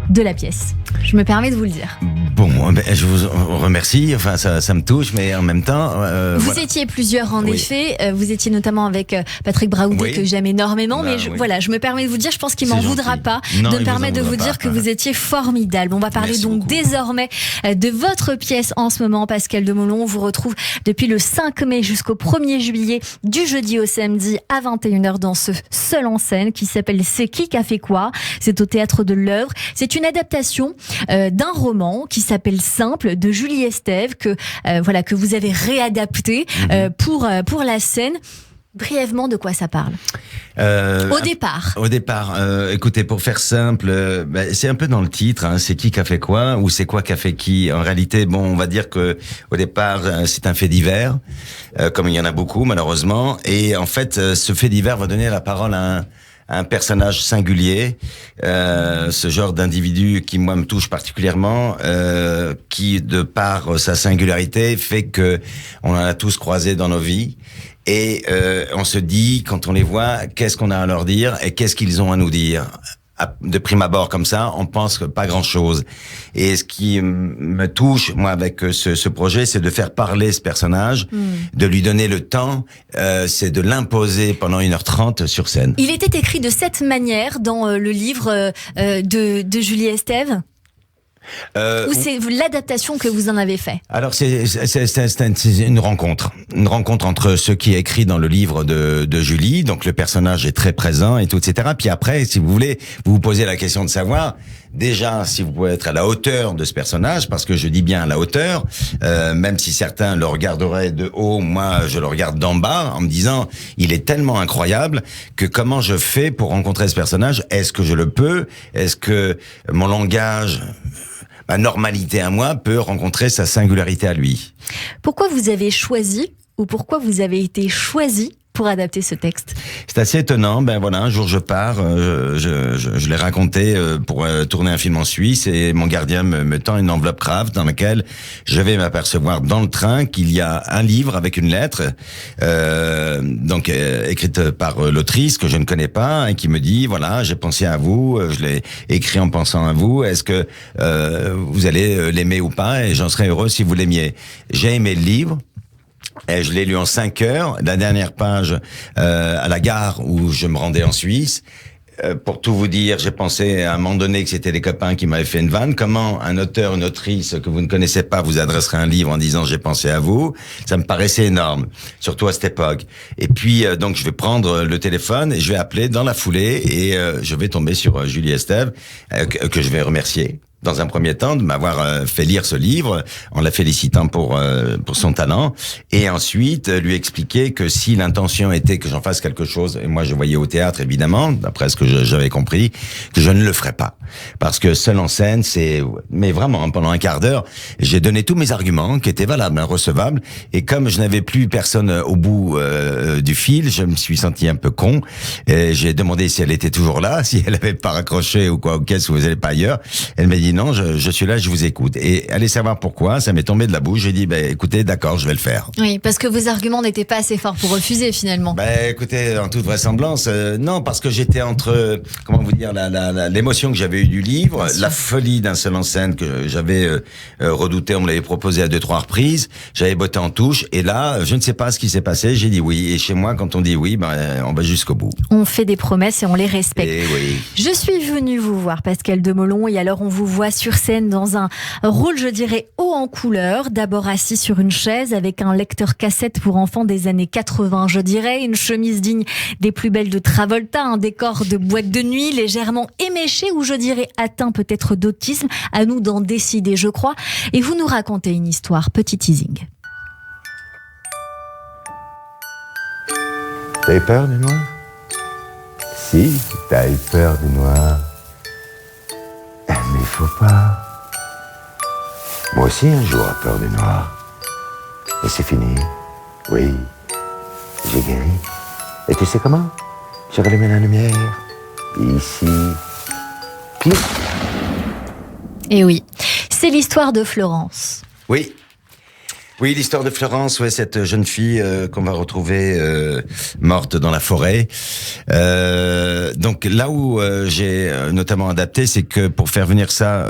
de la pièce. Je me permets de vous le dire. Bon, je vous remercie. Enfin, ça me touche, mais en même temps... vous étiez plusieurs, en effet. Vous étiez notamment avec Patrick Braoudé, que j'aime énormément. Mais je me permets de vous dire, je pense qu'il m'en voudra pas de me permettre de vous dire que vous étiez formidable. On va parler donc désormais de votre pièce en ce moment, Pascal Demolon. On vous retrouve depuis le 5 mai jusqu'au 1er juillet, du jeudi au samedi à 21h dans ce seul en scène qui s'appelle C'est qui a fait quoi ? C'est au Théâtre de l'Œuvre. C'est une adaptation d'un roman qui s'appelle Simple de Julie Estève que vous avez réadapté pour la scène. Brièvement, de quoi ça parle ? Au départ, écoutez, pour faire simple, c'est un peu dans le titre, hein, c'est qui a fait quoi ou c'est quoi qu'a fait qui. En réalité, on va dire que au départ, c'est un fait divers, comme il y en a beaucoup malheureusement, et en fait, ce fait divers va donner la parole à un personnage singulier, ce genre d'individu qui moi me touche particulièrement, qui de par sa singularité fait que on en a tous croisé dans nos vies. Et on se dit, quand on les voit, qu'est-ce qu'on a à leur dire et qu'est-ce qu'ils ont à nous dire. de prime abord comme ça, on pense que pas grand-chose. Et ce qui me touche, moi, avec ce projet, c'est de faire parler ce personnage, de lui donner le temps, c'est de l'imposer pendant 1h30 sur scène. Il était écrit de cette manière dans le livre de Julie Estève. Ou c'est l'adaptation que vous en avez fait? Alors c'est une rencontre entre ce qui est écrit dans le livre de Julie, donc le personnage est très présent et tout, etc. Puis après, si vous voulez, vous vous posez la question de savoir déjà si vous pouvez être à la hauteur de ce personnage, parce que je dis bien à la hauteur, même si certains le regarderaient de haut, moi je le regarde d'en bas en me disant il est tellement incroyable que comment je fais pour rencontrer ce personnage? Est-ce que je le peux? Est-ce que mon langage, ma normalité à moi peut rencontrer sa singularité à lui? Pourquoi vous avez choisi, ou pourquoi vous avez été choisi pour adapter ce texte? C'est assez étonnant. Ben voilà, un jour je pars, je l'ai raconté pour tourner un film en Suisse, et mon gardien me tend une enveloppe Kraft dans laquelle je vais m'apercevoir dans le train qu'il y a un livre avec une lettre, donc écrite par l'autrice que je ne connais pas, et qui me dit voilà, j'ai pensé à vous, je l'ai écrit en pensant à vous. Est-ce que vous allez l'aimer ou pas? Et j'en serais heureux si vous l'aimiez. J'ai aimé le livre. Et je l'ai lu en 5 heures. La dernière page à la gare où je me rendais en Suisse. Pour tout vous dire, j'ai pensé à un moment donné que c'était des copains qui m'avaient fait une vanne. Comment un auteur, une autrice que vous ne connaissez pas vous adresserait un livre en disant j'ai pensé à vous? Ça me paraissait énorme, surtout à cette époque. Et puis donc je vais prendre le téléphone et je vais appeler dans la foulée, et je vais tomber sur Julie Estève, que je vais remercier dans un premier temps de m'avoir fait lire ce livre, en la félicitant pour son talent, et ensuite lui expliquer que si l'intention était que j'en fasse quelque chose, et moi je voyais au théâtre évidemment, d'après ce que j'avais compris, que je ne le ferais pas, parce que seul en scène, mais vraiment pendant un quart d'heure, j'ai donné tous mes arguments qui étaient valables, recevables, et comme je n'avais plus personne au bout du fil, je me suis senti un peu con, et j'ai demandé si elle était toujours là, si elle avait pas raccroché ou quoi, ou qu'est-ce que vous n'allez pas ailleurs. Elle m'a dit non, je suis là, je vous écoute. Et allez savoir pourquoi, ça m'est tombé de la bouche. J'ai dit, écoutez, d'accord, je vais le faire. Oui, parce que vos arguments n'étaient pas assez forts pour refuser finalement. Écoutez, en toute vraisemblance, non, parce que j'étais entre, comment vous dire, l'émotion que j'avais eue du livre, la folie d'un seul en scène que j'avais redouté, on me l'avait proposé à 2-3 reprises, j'avais botté en touche, et là, je ne sais pas ce qui s'est passé, j'ai dit oui. Et chez moi, quand on dit oui, on va jusqu'au bout. On fait des promesses et on les respecte. Et oui. Je suis venue vous voir, Pascal Demolon, et alors on vous voit sur scène dans un rôle, je dirais, haut en couleur. D'abord assis sur une chaise avec un lecteur cassette pour enfants des années 80, je dirais, une chemise digne des plus belles de Travolta, un décor de boîte de nuit légèrement éméché, ou je dirais atteint peut-être d'autisme, à nous d'en décider, je crois. Et vous nous racontez une histoire, petit teasing. T'as eu peur du noir? Si, t'as eu peur du noir. Mais il faut pas. Moi aussi, un jour, j'ai peur du noir. Et c'est fini. Oui, j'ai guéri. Et tu sais comment? J'ai rallumé la lumière. Ici. Clic. Et oui, c'est l'histoire de Florence. Oui. Oui, l'histoire de Florence, cette jeune fille qu'on va retrouver morte dans la forêt. Donc là où j'ai notamment adapté, c'est que pour faire venir ça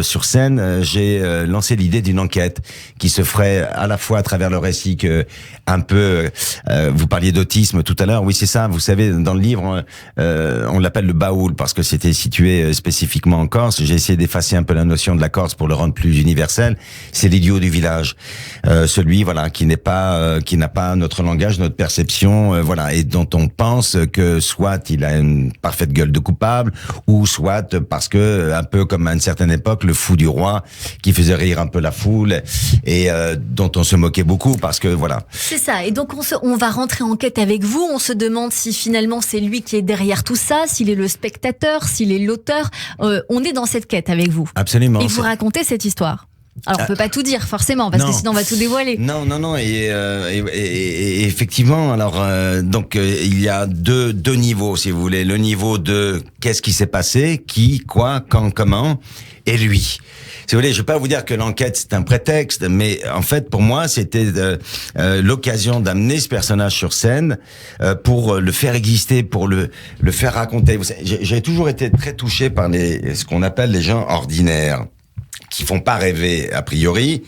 sur scène, j'ai lancé l'idée d'une enquête qui se ferait à la fois à travers le récit que un peu. Vous parliez d'autisme tout à l'heure. Oui, c'est ça. Vous savez, dans le livre, on l'appelle le Baoul parce que c'était situé spécifiquement en Corse. J'ai essayé d'effacer un peu la notion de la Corse pour le rendre plus universel. C'est l'idiot du village. Celui qui n'a pas notre langage, notre perception, et dont on pense que soit il a une parfaite gueule de coupable, ou soit parce que un peu comme à une certaine époque le fou du roi qui faisait rire un peu la foule et dont on se moquait beaucoup parce que voilà. C'est ça. Et donc on va rentrer en quête avec vous. On se demande si finalement c'est lui qui est derrière tout ça, s'il est le spectateur, s'il est l'auteur. On est dans cette quête avec vous. Absolument. Et vous racontez cette histoire. Alors, on peut pas tout dire, forcément, parce que sinon on va tout dévoiler. Non. Et effectivement, alors, donc, il y a deux niveaux, si vous voulez. Le niveau de qu'est-ce qui s'est passé, qui, quoi, quand, comment. et lui. Si vous voulez, je vais pas vous dire que l'enquête c'est un prétexte, mais en fait pour moi c'était l'occasion d'amener ce personnage sur scène pour le faire exister, pour le faire raconter. Vous savez, j'ai toujours été très touché par ce qu'on appelle les gens ordinaires, qui font pas rêver a priori,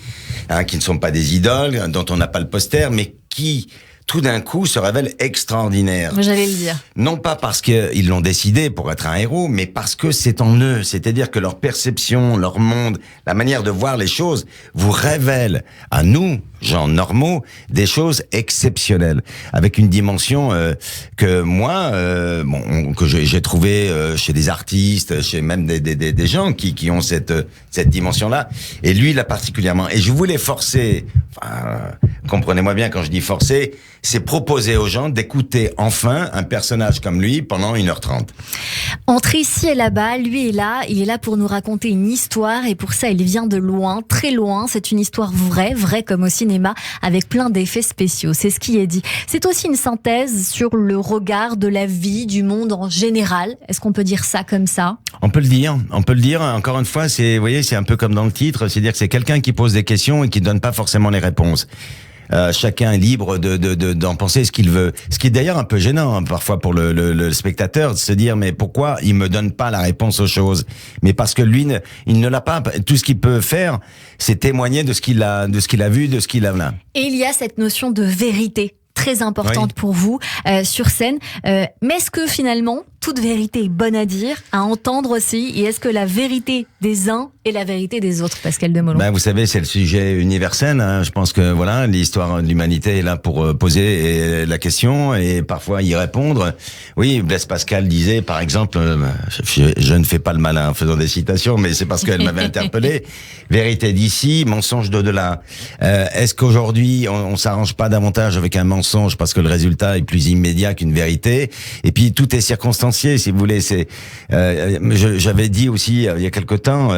qui ne sont pas des idoles, dont on n'a pas le poster, mais qui tout d'un coup se révèlent extraordinaires. J'allais le dire. Non pas parce qu'ils l'ont décidé pour être un héros, mais parce que c'est en eux. C'est-à-dire que leur perception, leur monde, la manière de voir les choses vous révèle à nous, gens normaux, des choses exceptionnelles, avec une dimension que moi, que j'ai trouvé chez des artistes, chez même des gens qui ont cette dimension-là. Et lui, là particulièrement. Et je voulais forcer, comprenez-moi bien quand je dis forcer, c'est proposer aux gens d'écouter enfin un personnage comme lui pendant 1h30. Entre ici et là-bas, lui est là, il est là pour nous raconter une histoire et pour ça il vient de loin, très loin. C'est une histoire vraie comme au cinéma, avec plein d'effets spéciaux. C'est ce qui est dit. C'est aussi une synthèse sur le regard de la vie, du monde en général. Est-ce qu'on peut dire ça comme ça ? On peut le dire. Encore une fois, vous voyez, c'est un peu comme dans le titre, c'est-à-dire que c'est quelqu'un qui pose des questions et qui donne pas forcément les réponses. Chacun est libre d'en penser ce qu'il veut. Ce qui est d'ailleurs un peu gênant parfois pour le spectateur, de se dire mais pourquoi il me donne pas la réponse aux choses ? Mais parce que lui, il ne l'a pas. Tout ce qu'il peut faire, c'est témoigner de ce qu'il a vu, de ce qu'il a là. Et il y a cette notion de vérité très importante pour vous sur scène. Mais est-ce que finalement toute vérité est bonne à dire, à entendre aussi, et est-ce que la vérité des uns est la vérité des autres, Pascal Demolon ? Vous savez, c'est le sujet universel. Je pense que voilà, l'histoire de l'humanité est là pour poser la question et parfois y répondre. Oui, Blaise Pascal disait, par exemple, je ne fais pas le malin en faisant des citations, mais c'est parce qu'elle m'avait interpellé. Vérité d'ici, mensonge d'au-delà. Est-ce qu'aujourd'hui on s'arrange pas davantage avec un mensonge parce que le résultat est plus immédiat qu'une vérité ? Et puis tout est circonstanciel. Si vous voulez, j'avais dit aussi il y a quelque temps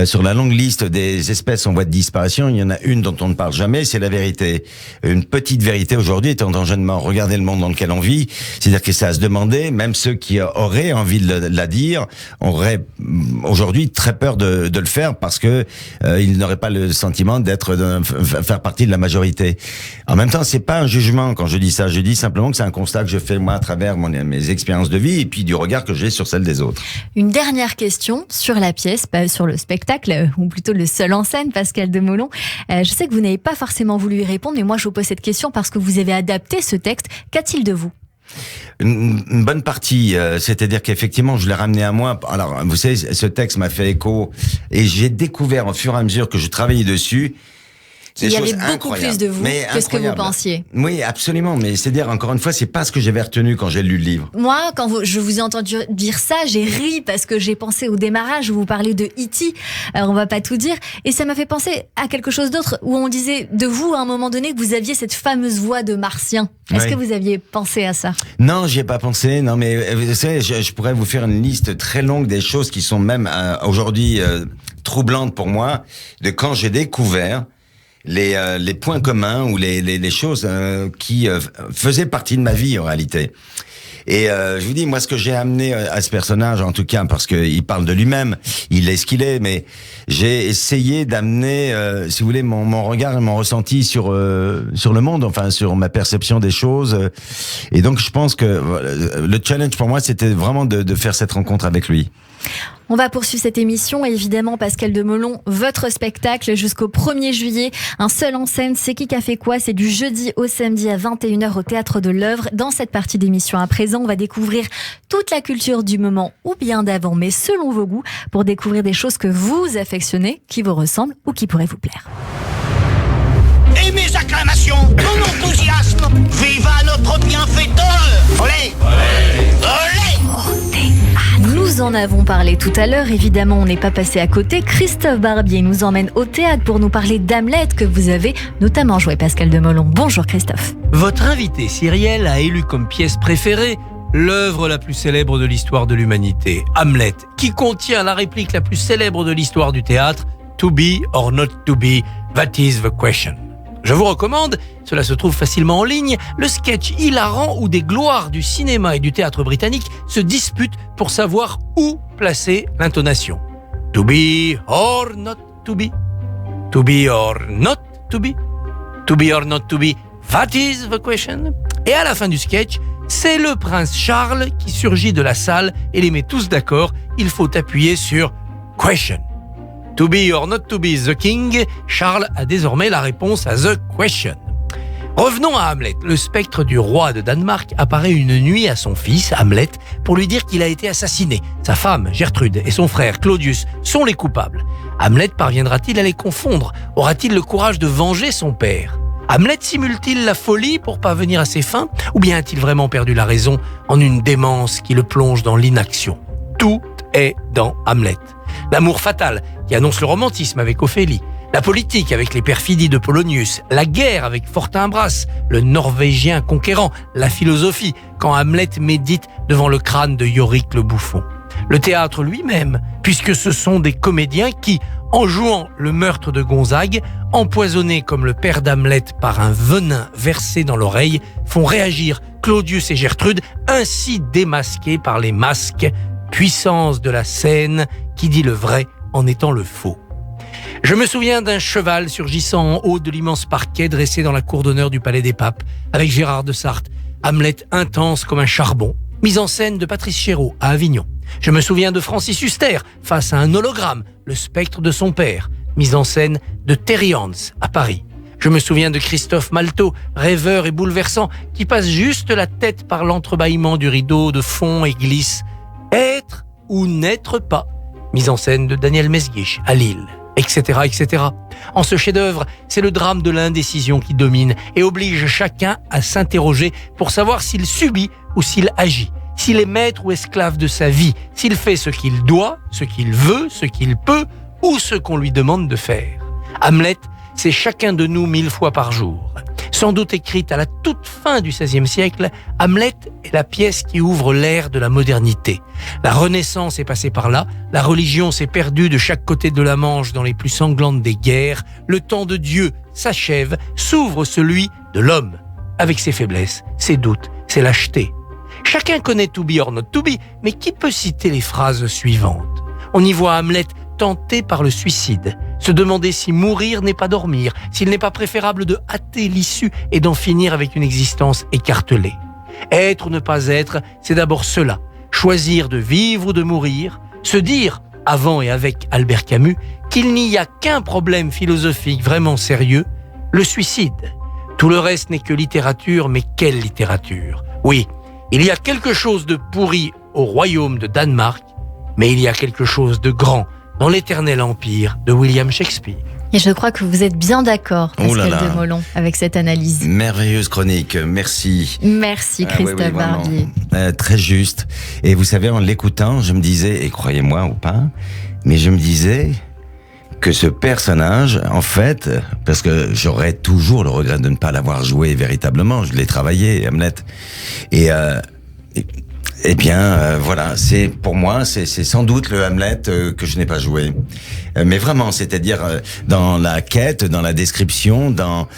sur la longue liste des espèces en voie de disparition, il y en a une dont on ne parle jamais, c'est la vérité. Une petite vérité aujourd'hui est en danger de mort. Regardez le monde dans lequel on vit, c'est-à-dire que c'est à se demander, même ceux qui auraient envie de la dire, auraient aujourd'hui très peur de le faire parce que ils n'auraient pas le sentiment faire partie de la majorité. En même temps, c'est pas un jugement quand je dis ça, je dis simplement que c'est un constat que je fais moi à travers mes expériences de vie et puis du regard que j'ai sur celle des autres. Une dernière question sur la pièce, pas sur le spectacle, ou plutôt le seul en scène, Pascal Demolon. Je sais que vous n'avez pas forcément voulu y répondre, mais moi je vous pose cette question parce que vous avez adapté ce texte. Qu'a-t-il de vous ? Une bonne partie, c'est-à-dire qu'effectivement je l'ai ramené à moi. Alors vous savez, ce texte m'a fait écho et j'ai découvert au fur et à mesure que je travaillais dessus il y avait beaucoup plus de vous que ce que vous pensiez. Oui, absolument. Mais c'est-à-dire, encore une fois, c'est pas ce que j'avais retenu quand j'ai lu le livre. Moi, quand je vous ai entendu dire ça, j'ai ri parce que j'ai pensé au démarrage où vous parlez de E.T. On va pas tout dire. Et ça m'a fait penser à quelque chose d'autre où on disait de vous, à un moment donné, que vous aviez cette fameuse voix de martien. Est-ce que vous aviez pensé à ça ? Non, j'y ai pas pensé. Non, mais vous savez, je pourrais vous faire une liste très longue des choses qui sont même aujourd'hui troublantes pour moi, de quand j'ai découvert les points communs ou les choses qui faisaient partie de ma vie en réalité. Et je vous dis, moi, ce que j'ai amené à ce personnage, en tout cas, parce qu'il parle de lui-même, il est ce qu'il est, mais j'ai essayé d'amener, si vous voulez, mon regard et mon ressenti sur le monde, enfin sur ma perception des choses. Et donc, je pense que le challenge pour moi, c'était vraiment de faire cette rencontre avec lui. On va poursuivre cette émission et évidemment, Pascal Demolon, votre spectacle jusqu'au 1er juillet. Un seul en scène, c'est qui a fait quoi ? C'est du jeudi au samedi à 21h au Théâtre de l'Œuvre. Dans cette partie d'émission à présent, on va découvrir toute la culture du moment ou bien d'avant, mais selon vos goûts, pour découvrir des choses que vous affectionnez, qui vous ressemblent ou qui pourraient vous plaire. Et mes acclamations, mon enthousiasme, viva notre bienfaiteur ! Olé ! Olé ! Nous en avons parlé tout à l'heure, évidemment on n'est pas passé à côté. Christophe Barbier nous emmène au théâtre pour nous parler d'Hamlet que vous avez notamment joué, Pascal Demolon. Bonjour Christophe. Votre invité Cyrielle a élu comme pièce préférée l'œuvre la plus célèbre de l'histoire de l'humanité, Hamlet, qui contient la réplique la plus célèbre de l'histoire du théâtre, To be or not to be, that is the question. Je vous recommande, cela se trouve facilement en ligne, le sketch hilarant où des gloires du cinéma et du théâtre britannique se disputent pour savoir où placer l'intonation. To be or not to be? To be or not to be? To be or not to be? That is the question. Et à la fin du sketch, c'est le prince Charles qui surgit de la salle et les met tous d'accord. Il faut appuyer sur question. To be or not to be the king, Charles a désormais la réponse à the question. Revenons à Hamlet. Le spectre du roi de Danemark apparaît une nuit à son fils, Hamlet, pour lui dire qu'il a été assassiné. Sa femme, Gertrude, et son frère, Claudius, sont les coupables. Hamlet parviendra-t-il à les confondre? Aura-t-il le courage de venger son père? Hamlet simule-t-il la folie pour parvenir à ses fins? Ou bien a-t-il vraiment perdu la raison en une démence qui le plonge dans l'inaction? Tout est dans Hamlet. L'amour fatal qui annonce le romantisme avec Ophélie, la politique avec les perfidies de Polonius, la guerre avec Fortinbras, le Norvégien conquérant, la philosophie quand Hamlet médite devant le crâne de Yorick le bouffon. Le théâtre lui-même, puisque ce sont des comédiens qui, en jouant le meurtre de Gonzague, empoisonnés comme le père d'Hamlet par un venin versé dans l'oreille, font réagir Claudius et Gertrude, ainsi démasqués par les masques, puissance de la scène qui dit le vrai en étant le faux. Je me souviens d'un cheval surgissant en haut de l'immense parquet dressé dans la cour d'honneur du Palais des Papes, avec Gérard de Sarthe, Hamlet intense comme un charbon, mise en scène de Patrice Chéreau à Avignon. Je me souviens de Francis Huster face à un hologramme, le spectre de son père, mise en scène de Terry Hans à Paris. Je me souviens de Christophe Maltot, rêveur et bouleversant, qui passe juste la tête par l'entrebâillement du rideau de fond et glisse. Être ou n'être pas, mise en scène de Daniel Mesguich à Lille, etc., etc. En ce chef-d'œuvre, c'est le drame de l'indécision qui domine et oblige chacun à s'interroger pour savoir s'il subit ou s'il agit, s'il est maître ou esclave de sa vie, s'il fait ce qu'il doit, ce qu'il veut, ce qu'il peut ou ce qu'on lui demande de faire. Hamlet, c'est chacun de nous 1000 fois par jour. Sans doute écrite à la toute fin du XVIe siècle, Hamlet est la pièce qui ouvre l'ère de la modernité. La Renaissance est passée par là, la religion s'est perdue de chaque côté de la Manche dans les plus sanglantes des guerres, le temps de Dieu s'achève, s'ouvre celui de l'homme, avec ses faiblesses, ses doutes, ses lâchetés. Chacun connaît To be or not to be, mais qui peut citer les phrases suivantes? On y voit Hamlet tenté par le suicide, se demander si mourir n'est pas dormir, s'il n'est pas préférable de hâter l'issue et d'en finir avec une existence écartelée. Être ou ne pas être, c'est d'abord cela, choisir de vivre ou de mourir, se dire, avant et avec Albert Camus, qu'il n'y a qu'un problème philosophique vraiment sérieux, le suicide. Tout le reste n'est que littérature, mais quelle littérature? Oui, il y a quelque chose de pourri au royaume de Danemark, mais il y a quelque chose de grand dans l'éternel empire de William Shakespeare. Et je crois que vous êtes bien d'accord, Pascal Demolon, avec cette analyse. Merveilleuse chronique, merci. Merci Christophe Barbier. Très juste. Et vous savez, en l'écoutant, je me disais, et croyez-moi ou pas, mais je me disais que ce personnage, en fait, parce que j'aurais toujours le regret de ne pas l'avoir joué véritablement, je l'ai travaillé, Hamlet, eh bien, voilà, c'est pour moi, c'est sans doute le Hamlet que je n'ai pas joué. Mais vraiment, c'est-à-dire dans la quête, dans la description, dans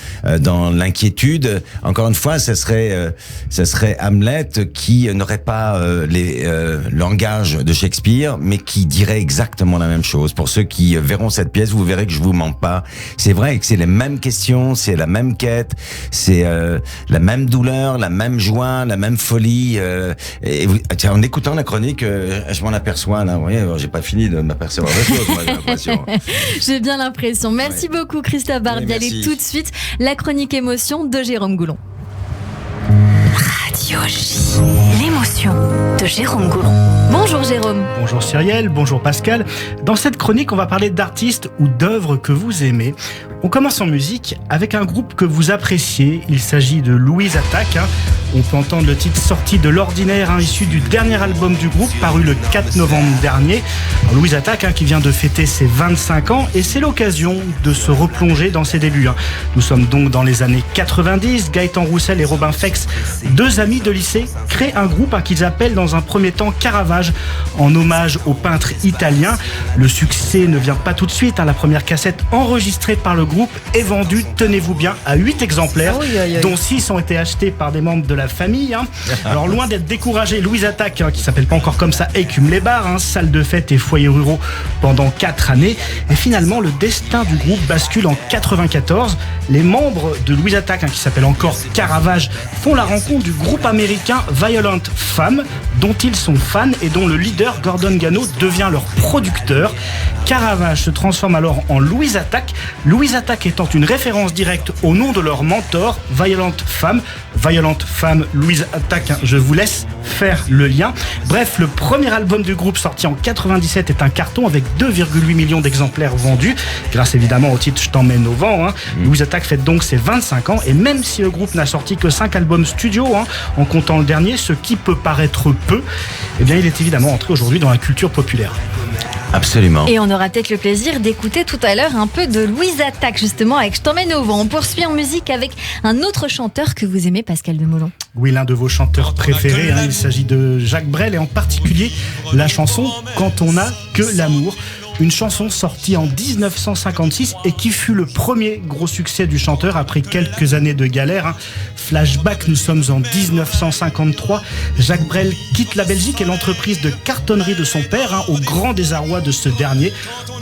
l'inquiétude. Encore une fois, ça serait Hamlet qui n'aurait pas les langage de Shakespeare, mais qui dirait exactement la même chose. Pour ceux qui verront cette pièce, vous verrez que je vous mens pas. C'est vrai que c'est les mêmes questions, c'est la même quête, c'est la même douleur, la même joie, la même folie. Et tiens, en écoutant la chronique, je m'en aperçois là. Vous voyez, j'ai pas fini de m'apercevoir des choses, moi, j'ai l'impression. J'ai bien l'impression. Merci beaucoup Christophe Barbier. Allez tout de suite, la chronique émotion de Jérôme Goulon. Radio J. L'émotion de Jérôme Goulon. Bonjour Jérôme. Bonjour Cyrielle, bonjour Pascal. Dans cette chronique, on va parler d'artistes ou d'œuvres que vous aimez. On commence en musique avec un groupe que vous appréciez. Il s'agit de Louise Attaque. On peut entendre le titre Sorti de l'ordinaire, issu du dernier album du groupe, paru le 4 novembre dernier. Alors, Louise Attaque, qui vient de fêter ses 25 ans, et c'est l'occasion de se replonger dans ses débuts. Nous sommes donc dans les années 90. Gaëtan Roussel et Robin Fex, deux amis de lycée, créent un groupe qu'ils appellent dans un premier temps Caravage, en hommage au peintre italien. Le succès ne vient pas tout de suite. La première cassette enregistrée par le groupe est vendue, tenez-vous bien, à 8 exemplaires, dont 6 ont été achetés par des membres de la la famille. Alors loin d'être découragé, Louise Attaque, qui s'appelle pas encore comme ça, écume les bars, salle de fête et foyers ruraux pendant 4 années. Et finalement, le destin du groupe bascule en 94. Les membres de Louise Attaque, qui s'appelle encore Caravage, font la rencontre du groupe américain Violent Femmes, dont ils sont fans et dont le leader Gordon Gano devient leur producteur. Caravage se transforme alors en Louise Attaque, Louise Attaque étant une référence directe au nom de leur mentor, Violent Femmes, Louise Attaque, je vous laisse faire le lien. Bref, le premier album du groupe sorti en 97 est un carton avec 2,8 millions d'exemplaires vendus, grâce évidemment au titre Je t'emmène au vent. Louise Attaque fête donc ses 25 ans, et même si le groupe n'a sorti que 5 albums studio, en comptant le dernier, ce qui peut paraître peu, eh bien il est évidemment entré aujourd'hui dans la culture populaire. Absolument. Et on aura peut-être le plaisir d'écouter tout à l'heure un peu de Louise Attaque, justement, avec Je t'emmène au vent. On poursuit en musique avec un autre chanteur que vous aimez, Pascal Demolon. Oui, l'un de vos chanteurs préférés, il s'agit de Jacques Brel, et en particulier la chanson Quand on n'a que l'amour. Une chanson sortie en 1956 et qui fut le premier gros succès du chanteur après quelques années de galère. Flashback, nous sommes en 1953. Jacques Brel quitte la Belgique et l'entreprise de cartonnerie de son père, au grand désarroi de ce dernier,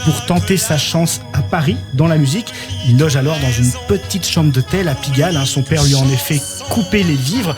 pour tenter sa chance à Paris dans la musique. Il loge alors dans une petite chambre d'hôtel à Pigalle. Son père lui a en effet coupé les vivres.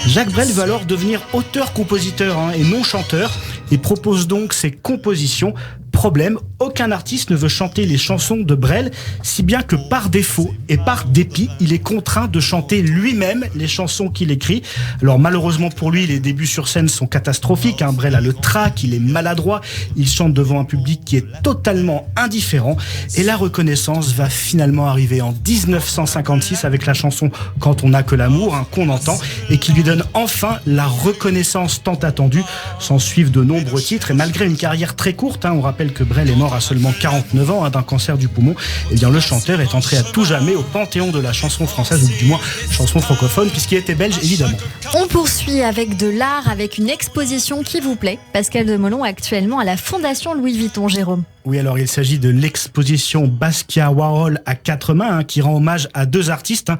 Jacques Brel va alors devenir auteur-compositeur et non chanteur, et propose donc ses compositions. Problème, aucun artiste ne veut chanter les chansons de Brel, si bien que par défaut et par dépit, il est contraint de chanter lui-même les chansons qu'il écrit. Alors malheureusement pour lui, les débuts sur scène sont catastrophiques. Brel a le trac, il est maladroit, il chante devant un public qui est totalement indifférent. Et la reconnaissance va finalement arriver en 1956 avec la chanson Quand on n'a que l'amour, qu'on entend, et qui lui donne enfin la reconnaissance tant attendue. S'en suivent de nombreux titres, et malgré une carrière très courte, on rappelle que Brel est mort à seulement 49 ans d'un cancer du poumon, et bien le chanteur est entré à tout jamais au panthéon de la chanson française, ou du moins chanson francophone, puisqu'il était belge évidemment. On poursuit avec de l'art, avec une exposition qui vous plaît, Pascal Demolon, actuellement à la Fondation Louis Vuitton, Jérôme. Oui, alors il s'agit de l'exposition Basquiat Warhol à 4 mains, qui rend hommage à 2 artistes,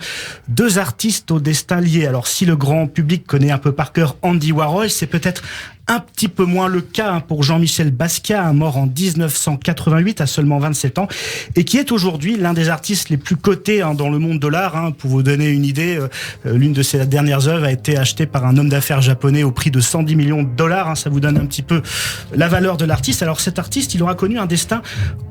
2 artistes au destin lié. Alors si le grand public connaît un peu par cœur Andy Warhol, c'est peut-être un petit peu moins le cas pour Jean-Michel Basquiat, mort en 1988 à seulement 27 ans, et qui est aujourd'hui l'un des artistes les plus cotés dans le monde de l'art. Pour vous donner une idée, l'une de ses dernières œuvres a été achetée par un homme d'affaires japonais au prix de 110 millions de dollars. Ça vous donne un petit peu la valeur de l'artiste. Alors cet artiste, il aura connu un destin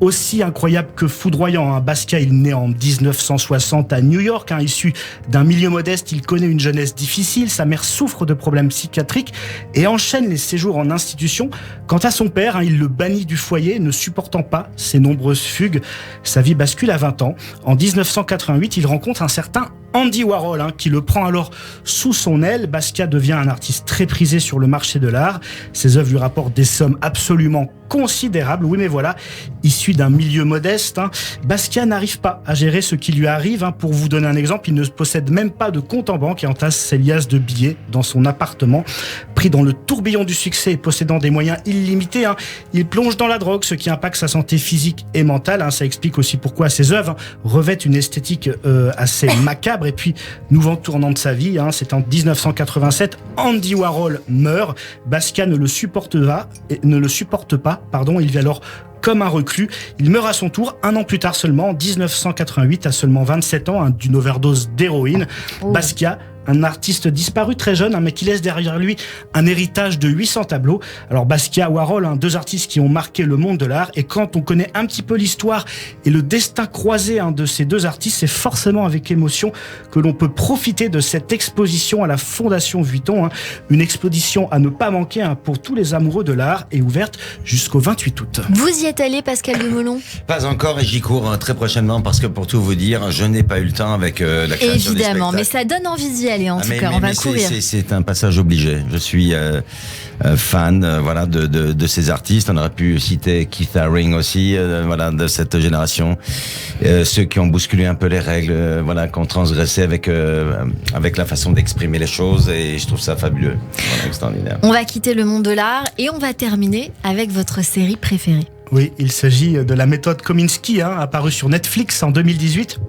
aussi incroyable que foudroyant. Basquiat, il naît en 1960 à New York, issu d'un milieu modeste. Il connaît une jeunesse difficile, sa mère souffre de problèmes psychiatriques et enchaîne les séjours en institution. Quant à son père, il le bannit du foyer, ne supportant pas ses nombreuses fugues. Sa vie bascule à 20 ans. En 1988, il rencontre un certain Andy Warhol, qui le prend alors sous son aile. Basquiat devient un artiste très prisé sur le marché de l'art. Ses œuvres lui rapportent des sommes absolument considérables. Oui, mais voilà, issu d'un milieu modeste, Basquiat n'arrive pas à gérer ce qui lui arrive. Pour vous donner un exemple, il ne possède même pas de compte en banque et entasse ses liasses de billets dans son appartement. Pris dans le tourbillon du succès et possédant des moyens illimités, il plonge dans la drogue, ce qui impacte sa santé physique et mentale. Ça explique aussi pourquoi ses œuvres revêtent une esthétique assez macabre. Et puis, nouveau tournant de sa vie, c'est en 1987, Andy Warhol meurt. Basquiat ne le supporte pas, il vit alors comme un reclus. Il meurt à son tour 1 an plus tard seulement, en 1988, à seulement 27 ans, d'une overdose d'héroïne. Basquiat, un artiste disparu très jeune, mais qui laisse derrière lui un héritage de 800 tableaux. Alors Basquiat, Warhol, 2 artistes qui ont marqué le monde de l'art, et quand on connaît un petit peu l'histoire et le destin croisé de ces 2 artistes, c'est forcément avec émotion que l'on peut profiter de cette exposition à la Fondation Vuitton, une exposition à ne pas manquer pour tous les amoureux de l'art, et ouverte jusqu'au 28 août. Vous y êtes allé, Pascal Demolon? Pas encore, et j'y cours très prochainement, parce que pour tout vous dire, je n'ai pas eu le temps avec la création des spectacles. Évidemment, mais ça donne envie d'y aller en tout cas, on va courir. C'est un passage obligé. Je suis fan de ces artistes. On aurait pu citer Keith Haring aussi, de cette génération. Ceux qui ont bousculé un peu les règles, qui ont transgressé avec la façon d'exprimer les choses, et je trouve ça fabuleux. Extraordinaire. On va quitter le monde de l'art et on va terminer avec votre série préférée. Oui, il s'agit de la méthode Kominsky, apparue sur Netflix en 2018.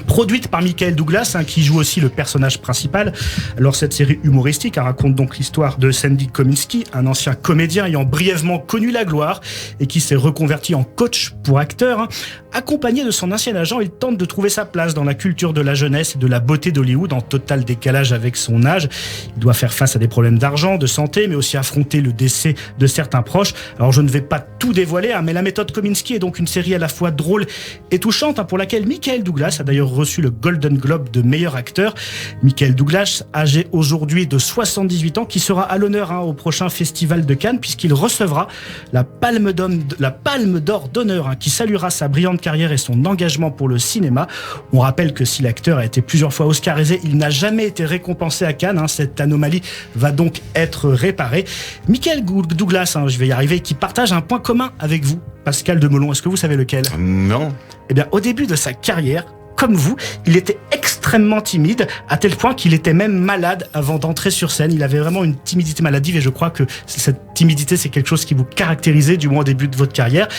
produite par Michael Douglas, qui joue aussi le personnage principal. Alors cette série humoristique raconte donc l'histoire de Sandy Kominski, un ancien comédien ayant brièvement connu la gloire et qui s'est reconverti en coach pour acteur. Accompagné de son ancien agent, il tente de trouver sa place dans la culture de la jeunesse et de la beauté d'Hollywood, en total décalage avec son âge. Il doit faire face à des problèmes d'argent, de santé, mais aussi affronter le décès de certains proches. Alors je ne vais pas tout dévoiler, mais La méthode Kominsky est donc une série à la fois drôle et touchante, pour laquelle Michael Douglas a d'ailleurs reçu le Golden Globe de meilleur acteur. Michael Douglas, âgé aujourd'hui de 78 ans, qui sera à l'honneur au prochain festival de Cannes, puisqu'il recevra la Palme d'Or d'honneur, qui saluera sa brillante carrière et son engagement pour le cinéma. On rappelle que si l'acteur a été plusieurs fois oscarisé, il n'a jamais été récompensé à Cannes. Cette anomalie va donc être réparée. Michael Douglas, je vais y arriver, qui partage un point commun avec vous, Pascal Demelon. Est-ce que vous savez lequel ? Non. Eh bien, au début de sa carrière, comme vous, il était extrêmement timide, à tel point qu'il était même malade avant d'entrer sur scène. Il avait vraiment une timidité maladive, et je crois que cette timidité, c'est quelque chose qui vous caractérisait, du moins au début de votre carrière.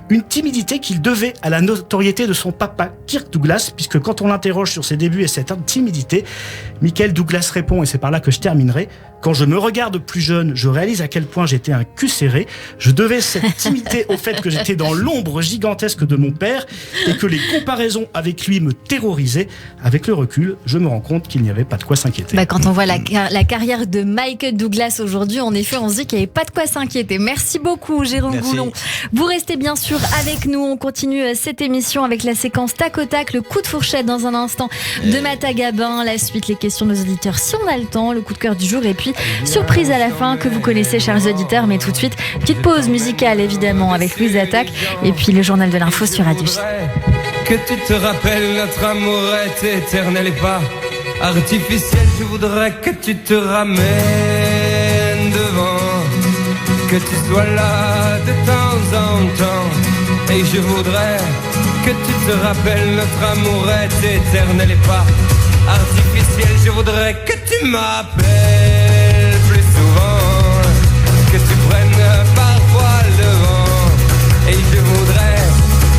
Une timidité qu'il devait à la notoriété de son papa, Kirk Douglas, puisque quand on l'interroge sur ses débuts et cette timidité, Michael Douglas répond, et c'est par là que je terminerai: quand je me regarde plus jeune, je réalise à quel point j'étais un cul serré. Je devais cette timidité au fait que j'étais dans l'ombre gigantesque de mon père et que les comparaisons avec lui me terrorisaient. Avec le recul, je me rends compte qu'il n'y avait pas de quoi s'inquiéter. Quand on voit la carrière de Michael Douglas aujourd'hui, en effet, on se dit qu'il n'y avait pas de quoi s'inquiéter. Merci beaucoup, Jérôme Goulon. Vous restez bien sûr avec nous. On continue cette émission avec la séquence tac au tac, le coup de fourchette dans un instant de Mata Gabin. La suite, les questions de nos auditeurs si on a le temps, le coup de cœur du jour, et puis surprise à la fin que vous connaissez, chers auditeurs. Mais tout de suite, petite pause musicale évidemment avec Louise Attaque, et puis le journal de l'info sur Radio J. Que tu te rappelles, notre amour est éternel et pas artificiel. Je voudrais que tu te ramènes devant, que tu sois là de temps en temps. Et je voudrais que tu te rappelles, notre amour est éternel et pas artificiel. Je voudrais que tu m'appelles plus souvent, que tu prennes parfois le vent. Et je voudrais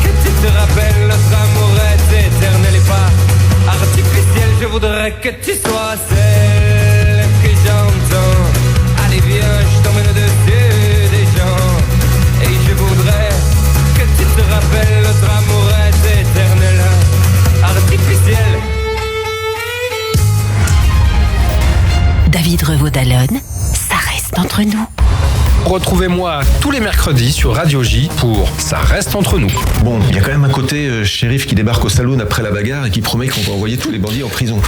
que tu te rappelles, notre amour est éternel et pas artificiel. Je voudrais que tu sois celle que j'entends. Allez viens, je t'emmène au-dessus des gens. Et je voudrais que tu te rappelles, notre amour est éternel, artificiel. David Revaud-Dallon, ça reste entre nous. Retrouvez-moi tous les mercredis sur Radio J pour Ça reste entre nous. Bon, il y a quand même un côté shérif qui débarque au saloon après la bagarre et qui promet qu'on va envoyer tous les bandits en prison.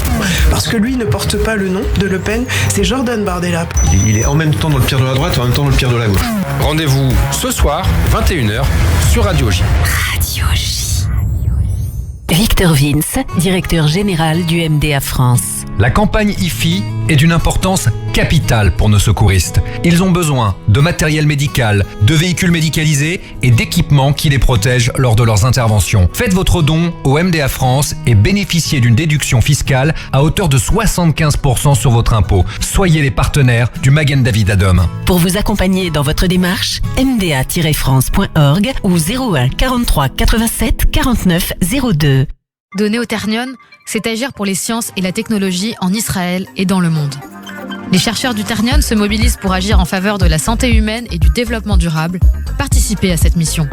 Parce que lui ne porte pas le nom de Le Pen, c'est Jordan Bardella. Il est en même temps dans le pire de la droite et en même temps dans le pire de la gauche. Rendez-vous ce soir, 21h, sur Radio J. Radio J. Victor Vince, directeur général du MDA France. La campagne IFI est d'une importance capitale pour nos secouristes. Ils ont besoin de matériel médical, de véhicules médicalisés et d'équipements qui les protègent lors de leurs interventions. Faites votre don au MDA France et bénéficiez d'une déduction fiscale à hauteur de 75% sur votre impôt. Soyez les partenaires du Magen David Adom. Pour vous accompagner dans votre démarche, mda-france.org ou 01 43 87 49 02. Donner au Ternion, c'est agir pour les sciences et la technologie en Israël et dans le monde. Les chercheurs du Ternion se mobilisent pour agir en faveur de la santé humaine et du développement durable. Participez à cette mission.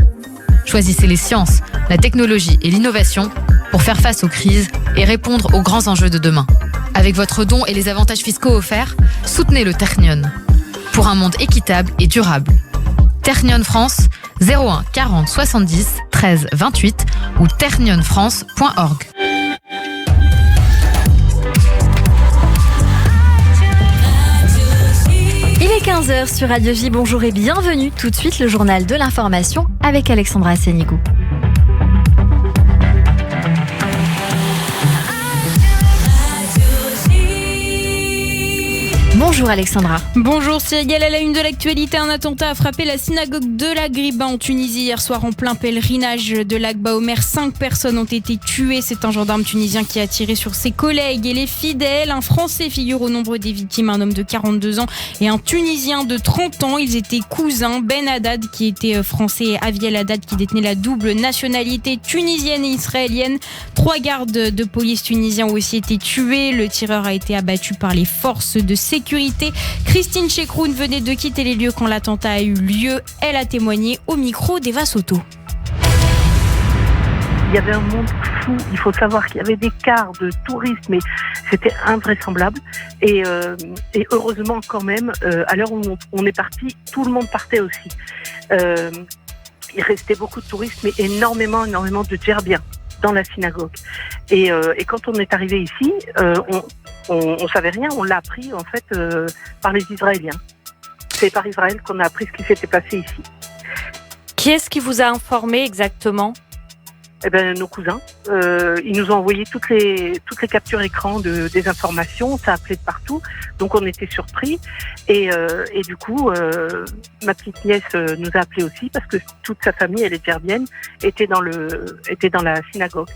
Choisissez les sciences, la technologie et l'innovation pour faire face aux crises et répondre aux grands enjeux de demain. Avec votre don et les avantages fiscaux offerts, soutenez le Ternion pour un monde équitable et durable. Ternion France, 01 40 70 13 28 ou ternionfrance.org. Il est 15h sur Radio J. Bonjour et bienvenue. Tout de suite, le journal de l'information avec Alexandra Sénigou. Bonjour. Bonjour Alexandra. Bonjour Cyril, à la une de l'actualité, un attentat a frappé la synagogue de l'Agriba en Tunisie hier soir en plein pèlerinage de l'Akba Omer. 5 personnes ont été tuées. C'est un gendarme tunisien qui a tiré sur ses collègues et les fidèles. Un Français figure au nombre des victimes, un homme de 42 ans et un Tunisien de 30 ans. Ils étaient cousins. Ben Haddad qui était français et Aviel Haddad qui détenait la double nationalité tunisienne et israélienne. 3 gardes de police tunisiens ont aussi été tués. Le tireur a été abattu par les forces de sécurité. Christine Chekroun venait de quitter les lieux quand l'attentat a eu lieu. Elle a témoigné au micro d'Eva Soto. Il y avait un monde fou. Il faut savoir qu'il y avait des cars de touristes, mais c'était invraisemblable. Et heureusement quand même, à l'heure où on est parti, tout le monde partait aussi. Il restait beaucoup de touristes, mais énormément de djerbiens dans la synagogue. Et quand on est arrivé ici, on savait rien, on l'a appris en fait par les Israéliens. C'est par Israël qu'on a appris ce qui s'était passé ici. Qui est-ce qui vous a informé exactement ? Nos cousins. Ils nous ont envoyé toutes les captures écran des informations. Ça appelait de partout, donc on était surpris. Et du coup, ma petite nièce nous a appelés aussi parce que toute sa famille, elle est djerbienne, était dans la synagogue.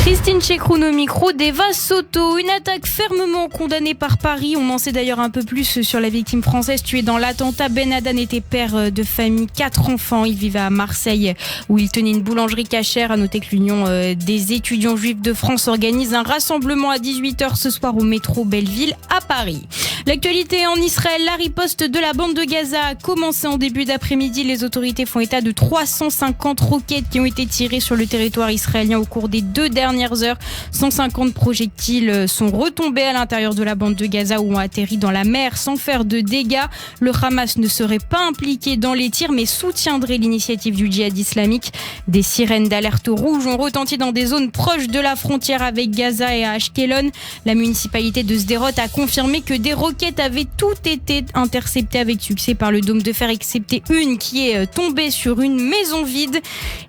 Christine Chekroun au micro d'Eva Soto. Une attaque fermement condamnée par Paris. On en sait d'ailleurs un peu plus sur la victime française tuée dans l'attentat. Ben Haddad était père de famille, 4 enfants. Il vivait à Marseille où il tenait une boulangerie cachère. À noter que l'Union des étudiants juifs de France organise un rassemblement à 18h ce soir au métro Belleville à Paris. L'actualité en Israël, la riposte de la bande de Gaza a commencé en début d'après-midi. Les autorités font état de 350 roquettes qui ont été tirées sur le territoire israélien au cours des 2 dernières heures. 150 projectiles sont retombés à l'intérieur de la bande de Gaza ou ont atterri dans la mer sans faire de dégâts. Le Hamas ne serait pas impliqué dans les tirs mais soutiendrait l'initiative du djihad islamique. Des sirènes d'alerte rouge ont retenti dans des zones proches de la frontière avec Gaza et à Ashkelon. La municipalité de Sderot a confirmé que des roquettes avaient toutes été interceptées avec succès par le dôme de fer, excepté une qui est tombée sur une maison vide.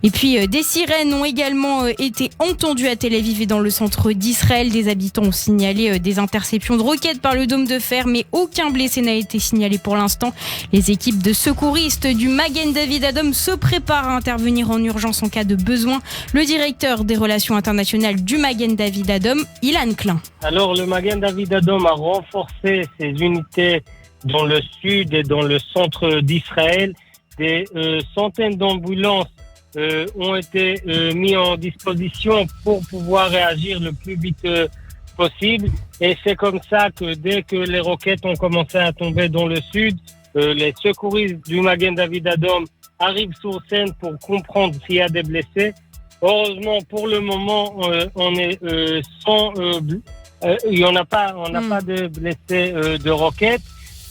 Et puis des sirènes ont également été entendues à Tel Aviv et dans le centre d'Israël. Des habitants ont signalé des interceptions de roquettes par le dôme de fer, mais aucun blessé n'a été signalé pour l'instant. Les équipes de secouristes du Magen David Adom se préparent à intervenir en urgence en cas de besoin. Le directeur des relations internationales du Magen David Adom, Ilan Klein. Alors le Magen David Adom a renforcé ses unités dans le sud et dans le centre d'Israël. Des centaines d'ambulances ont été mis en disposition pour pouvoir réagir le plus vite possible. Et c'est comme ça que dès que les roquettes ont commencé à tomber dans le sud, les secouristes du Magen David Adom arrivent sur scène pour comprendre s'il y a des blessés. Heureusement, pour le moment, on est sans... on n'a pas de blessés de roquettes.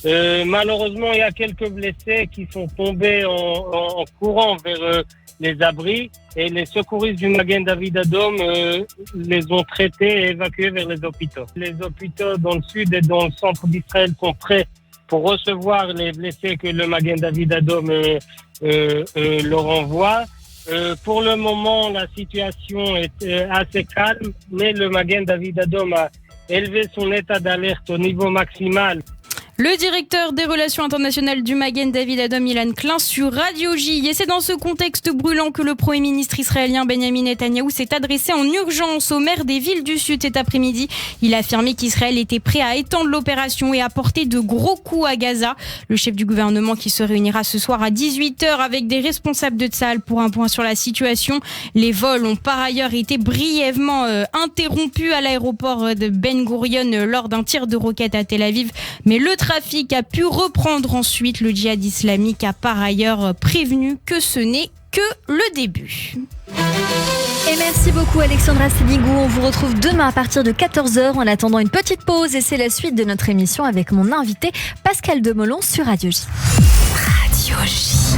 Malheureusement, il y a quelques blessés qui sont tombés en courant vers les abris et les secouristes du Magen David Adom les ont traités et évacués vers les hôpitaux. Les hôpitaux dans le sud et dans le centre d'Israël sont prêts pour recevoir les blessés que le Magen David Adom leur envoie. Pour le moment, la situation est assez calme, mais le Magen David Adom a élevé son état d'alerte au niveau maximal. Le directeur des relations internationales du Magen David Adom, Ilan Klein, sur Radio J. Et c'est dans ce contexte brûlant que le Premier ministre israélien Benjamin Netanyahou s'est adressé en urgence aux maires des villes du Sud cet après-midi. Il a affirmé qu'Israël était prêt à étendre l'opération et à porter de gros coups à Gaza. Le chef du gouvernement qui se réunira ce soir à 18h avec des responsables de Tsahal pour un point sur la situation. Les vols ont par ailleurs été brièvement interrompus à l'aéroport de Ben Gurion lors d'un tir de roquette à Tel Aviv. Mais le trafic a pu reprendre ensuite. Le djihad islamique a par ailleurs prévenu que ce n'est que le début. Et merci beaucoup Alexandra Sénigou. On vous retrouve demain à partir de 14h en attendant une petite pause et c'est la suite de notre émission avec mon invité Pascal Demolon sur Radio J. Radio J.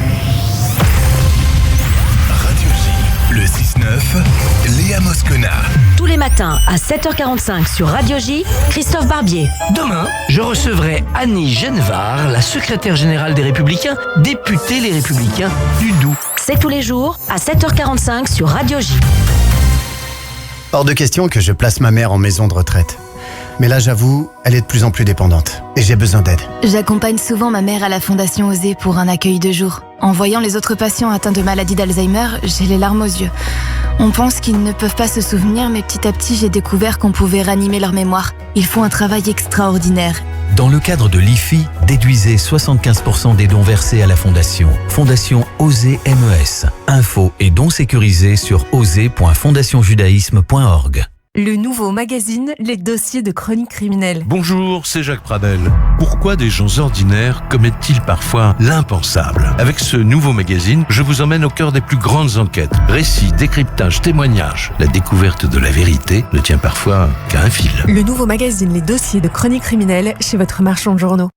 Radio J. Le 6-9, Léa Moscona. Tous les matins à 7h45 sur Radio J, Christophe Barbier. Demain, je recevrai Annie Genevard, la secrétaire générale des Républicains, députée Les Républicains du Doubs. C'est tous les jours à 7h45 sur Radio J. Hors de question que je place ma mère en maison de retraite. Mais là, j'avoue, elle est de plus en plus dépendante. Et j'ai besoin d'aide. J'accompagne souvent ma mère à la Fondation Osée pour un accueil de jour. En voyant les autres patients atteints de maladie d'Alzheimer, j'ai les larmes aux yeux. On pense qu'ils ne peuvent pas se souvenir, mais petit à petit, j'ai découvert qu'on pouvait ranimer leur mémoire. Ils font un travail extraordinaire. Dans le cadre de l'IFI, déduisez 75% des dons versés à la Fondation. Fondation Osée MES. Infos et dons sécurisés sur osée.fondationjudaïsme.org. Le nouveau magazine Les dossiers de chronique criminelle. Bonjour, c'est Jacques Pradel. Pourquoi des gens ordinaires commettent-ils parfois l'impensable ? Avec ce nouveau magazine, je vous emmène au cœur des plus grandes enquêtes. Récits, décryptages, témoignages. La découverte de la vérité ne tient parfois qu'à un fil. Le nouveau magazine Les dossiers de chronique criminelle chez votre marchand de journaux.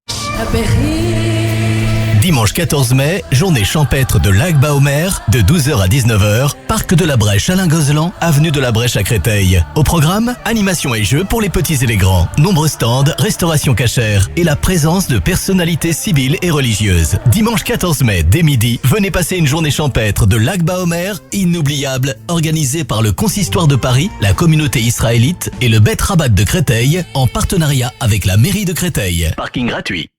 Dimanche 14 mai, journée champêtre de Lac-Baomer, de 12h à 19h, parc de la Brèche Alain Gozlan, avenue de la Brèche à Créteil. Au programme, animation et jeux pour les petits et les grands, nombreux stands, restauration cachère et la présence de personnalités civiles et religieuses. Dimanche 14 mai, dès midi, venez passer une journée champêtre de Lac-Baomer, inoubliable, organisée par le Consistoire de Paris, la communauté israélite et le Bet Rabat de Créteil, en partenariat avec la mairie de Créteil. Parking gratuit.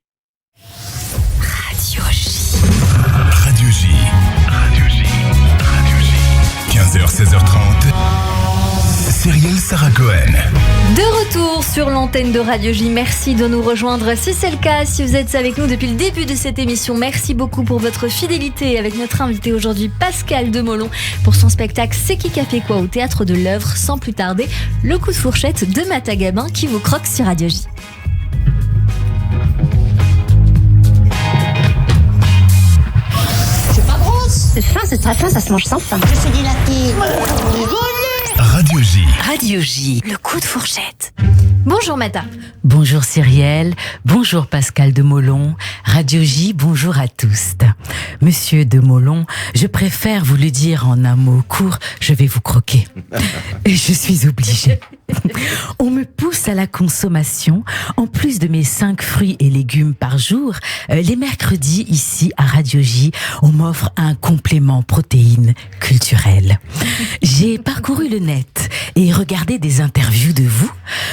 Radio J. 15h, 16h30. Cyrielle Sarah Cohen. De retour sur l'antenne de Radio J. Merci de nous rejoindre si c'est le cas, si vous êtes avec nous depuis le début de cette émission. Merci beaucoup pour votre fidélité avec notre invité aujourd'hui, Pascal Demolon, pour son spectacle C'est qui a fait quoi au Théâtre de l'Œuvre. Sans plus tarder, le coup de fourchette de Mata Gabin qui vous croque sur Radio J. C'est fin, c'est très fin, ça se mange sans fin. Je suis dilaté. Radio J. Radio J. Le coup de fourchette. Bonjour Mata. Bonjour Cyrielle, bonjour Pascal Demolon, Radio J, bonjour à tous. Monsieur Demolon, je préfère vous le dire en un mot court, je vais vous croquer. Et je suis obligée. On me pousse à la consommation, en plus de mes 5 fruits et légumes par jour, les mercredis ici à Radio J, on m'offre un complément protéines culturel. J'ai parcouru le net et regardé des interviews de vous.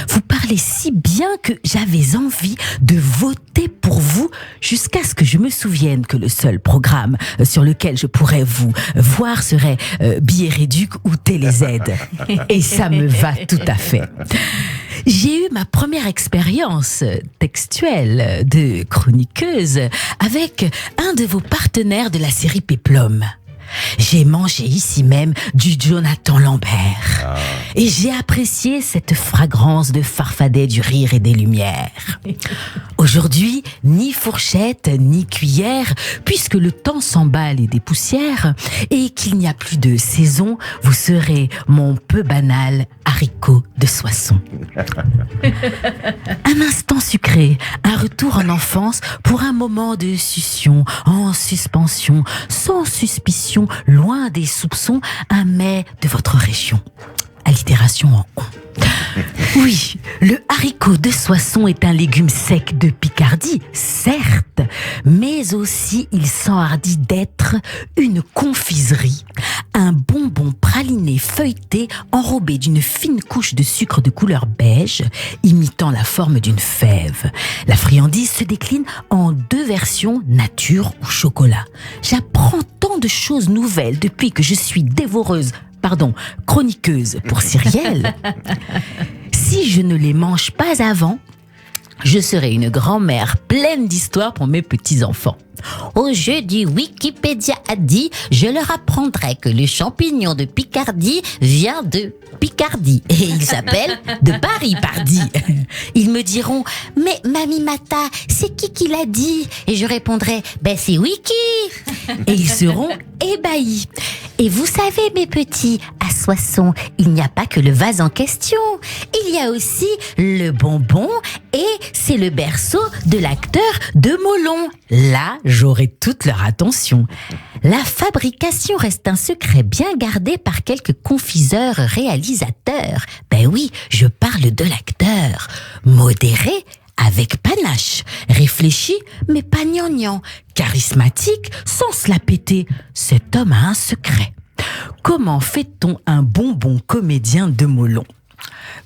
Vous parlez si bien que j'avais envie de voter pour vous jusqu'à ce que je me souvienne que le seul programme sur lequel je pourrais vous voir serait Billet Réduc ou TéléZ. Et ça me va tout à fait. J'ai eu ma première expérience textuelle de chroniqueuse avec un de vos partenaires de la série Péplum. J'ai mangé ici même du Jonathan Lambert. Et j'ai apprécié cette fragrance de farfadet du rire et des lumières. Aujourd'hui, ni fourchette, ni cuillère, puisque le temps s'emballe et dépoussière, et qu'il n'y a plus de saison, vous serez mon peu banal haricot de Soissons. Un instant sucré, un retour en enfance pour un moment de succion, en suspension, sans suspicion, loin des soupçons, un mets de votre région. Allitération en on. Oui, le haricot de Soissons est un légume sec de Picardie, certes, mais aussi il s'enhardit d'être une confiserie, un bonbon praliné feuilleté enrobé d'une fine couche de sucre de couleur beige, imitant la forme d'une fève. La friandise se décline en 2 versions, nature ou chocolat. J'apprends tant de choses nouvelles depuis que je suis chroniqueuse pour Cyrielle. Si je ne les mange pas avant, je serai une grand-mère pleine d'histoires pour mes petits-enfants. Au jeu du Wikipédia a dit, je leur apprendrai que le champignon de Picardie vient de Picardie. Et il s'appelle de Paris, pardi. Ils me diront, mais Mamie Mata, c'est qui l'a dit? Et je répondrai, c'est Wiki. Et ils seront ébahis. Et vous savez, mes petits, à Soissons, il n'y a pas que le vase en question. Il y a aussi le bonbon et c'est le berceau de l'acteur Demolon. Là, j'aurai toute leur attention. La fabrication reste un secret bien gardé par quelques confiseurs réalisateurs. Ben oui, je parle de l'acteur. Modéré, avec panache, réfléchi, mais pas gnangnan, charismatique, sans se la péter. Cet homme a un secret. Comment fait-on un bonbon comédien Demolon ?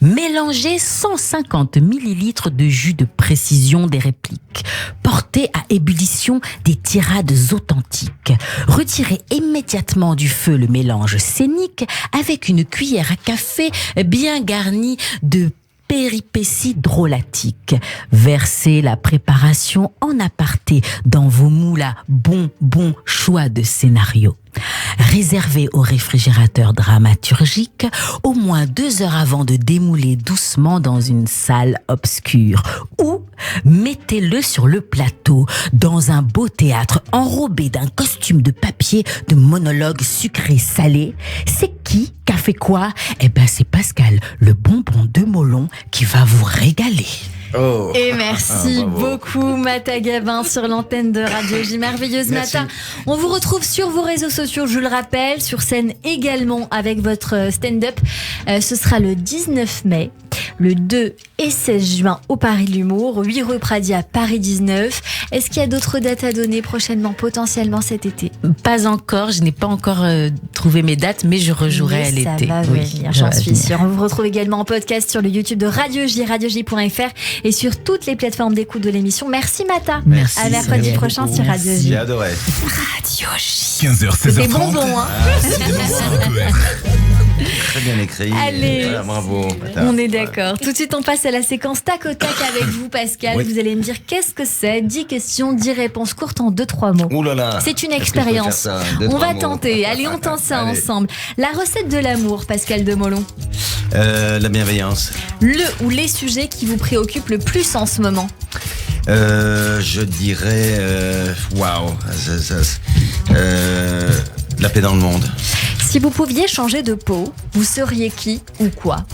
Mélangez 150 millilitres de jus de précision des répliques. Portez à ébullition des tirades authentiques. Retirez immédiatement du feu le mélange scénique avec une cuillère à café bien garnie de péripéties drôlatiques. Versez la préparation en aparté dans vos moules à bon choix de scénario. Réservez au réfrigérateur dramaturgique au moins 2 heures avant de démouler doucement dans une salle obscure. Ou mettez-le sur le plateau dans un beau théâtre enrobé d'un costume de papier de monologue sucré-salé. C'est qui a fait quoi? C'est Pascal, le bonbon de Molon, qui va vous régaler. Oh. Et merci beaucoup Mata Gabin sur l'antenne de Radio J. Merveilleuse Mata. On vous retrouve sur vos réseaux sociaux, je le rappelle, sur scène également avec votre stand-up. Ce sera le 19 mai, le 2 et 16 juin au Paris de l'Humour, 8 rue Pradi à Paris 19. Est-ce qu'il y a d'autres dates à donner prochainement, potentiellement cet été? Pas encore, je n'ai pas encore trouvé mes dates, mais je rejouerai à l'été. Ça va venir, j'en suis sûre. On vous retrouve également en podcast sur le YouTube de Radio J, radioj.fr et sur toutes les plateformes d'écoute de l'émission. Merci Mata. Merci. À mercredi prochain sur Radio J. J'ai adoré. Radio J. 15h, 16h30. C'était bonbon, hein. Très bien écrit. Allez. Voilà, bravo. On est d'accord. Tout de suite, on passe à la séquence tac au tac avec vous, Pascal. Oui. Vous allez me dire qu'est-ce que c'est. 10 questions, 10 réponses courtes en 2-3 mots. Ouh là là. C'est une Est-ce que je peux expérience. faire ça, 2-3 On va mots. tenter. Allez, on tente ça Allez. ensemble. La recette de l'amour, Pascal Demolon. La bienveillance. Le ou les sujets qui vous préoccupent le plus en ce moment. Je dirais, la paix dans le monde. Si vous pouviez changer de peau, vous seriez qui ou quoi?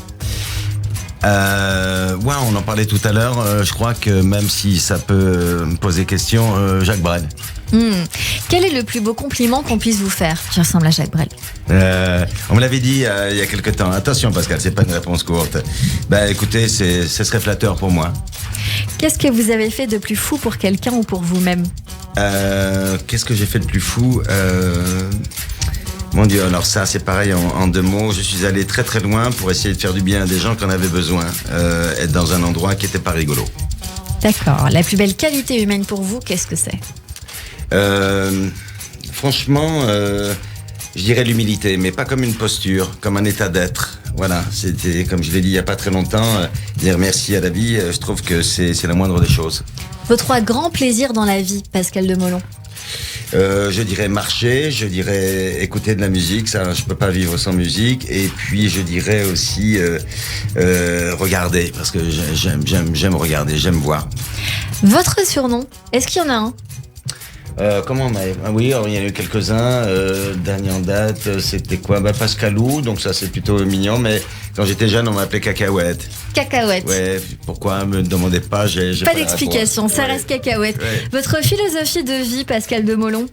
On en parlait tout à l'heure. Je crois que même si ça peut me poser question, Jacques Brel. Quel est le plus beau compliment qu'on puisse vous faire? Tu ressembles à Jacques Brel. On me l'avait dit il y a quelque temps. Attention Pascal, c'est pas une réponse courte. Écoutez, ce serait flatteur pour moi. Qu'est-ce que vous avez fait de plus fou pour quelqu'un ou pour vous-même? Qu'est-ce que j'ai fait de plus fou? Mon Dieu, alors ça c'est pareil en 2 mots. Je suis allé très très loin pour essayer de faire du bien à des gens qui en avaient besoin. Être dans un endroit qui était pas rigolo. D'accord. La plus belle qualité humaine pour vous, qu'est-ce que c'est? Franchement, je dirais l'humilité, mais pas comme une posture, comme un état d'être. Voilà, c'était comme je l'ai dit il y a pas très longtemps, dire merci à la vie, je trouve que c'est la moindre des choses. Vos 3 grands plaisirs dans la vie, Pascal Demolon? Je dirais marcher, je dirais écouter de la musique, ça je peux pas vivre sans musique, et puis je dirais aussi regarder, parce que j'aime regarder, j'aime voir. Votre surnom, est-ce qu'il y en a un? Comment on a... Oui, alors, il y en a eu quelques-uns. Dernier en date, c'était quoi? Pascalou, donc ça c'est plutôt mignon, mais quand j'étais jeune, on m'appelait Cacahuète. Cacahuète. Ouais, pourquoi? Me demandez pas, j'ai pas d'explication, ça reste Cacahuète. Ouais. Votre philosophie de vie, Pascal Demolon?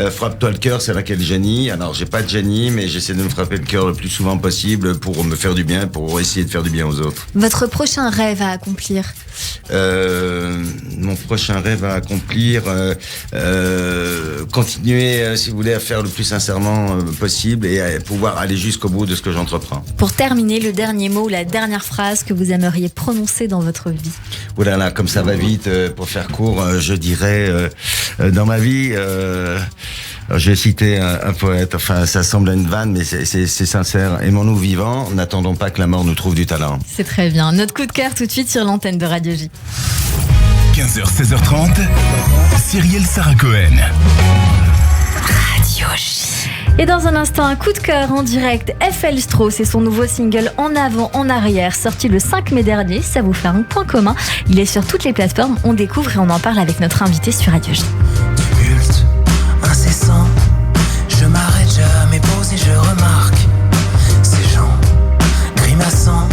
Frappe-toi le cœur, c'est là qu'est le génie. Alors, j'ai pas de génie, mais j'essaie de me frapper le cœur le plus souvent possible pour me faire du bien, pour essayer de faire du bien aux autres. Votre prochain rêve à accomplir? Mon prochain rêve à accomplir, continuer, si vous voulez, à faire le plus sincèrement possible et à pouvoir aller jusqu'au bout de ce que j'entreprends. Pour terminer, le dernier mot ou la dernière phrase que vous aimeriez prononcer dans votre vie? Oh là là, comme ça va vite, pour faire court, je dirais, dans ma vie, je vais citer un poète, enfin ça semble une vanne, mais c'est sincère. Aimons-nous vivants, n'attendons pas que la mort nous trouve du talent. C'est très bien. Notre coup de cœur tout de suite sur l'antenne de Radio J. 15h, 16h30, Cyrielle Sarah Cohen. Radio J. Et dans un instant, un coup de cœur en direct. FL Strauss et son nouveau single En avant, en arrière, sorti le 5 mai dernier. Ça vous fait un point commun. Il est sur toutes les plateformes. On découvre et on en parle avec notre invité sur Radio J. Tumulte incessant, je m'arrête jamais pause et je remarque ces gens grimaçants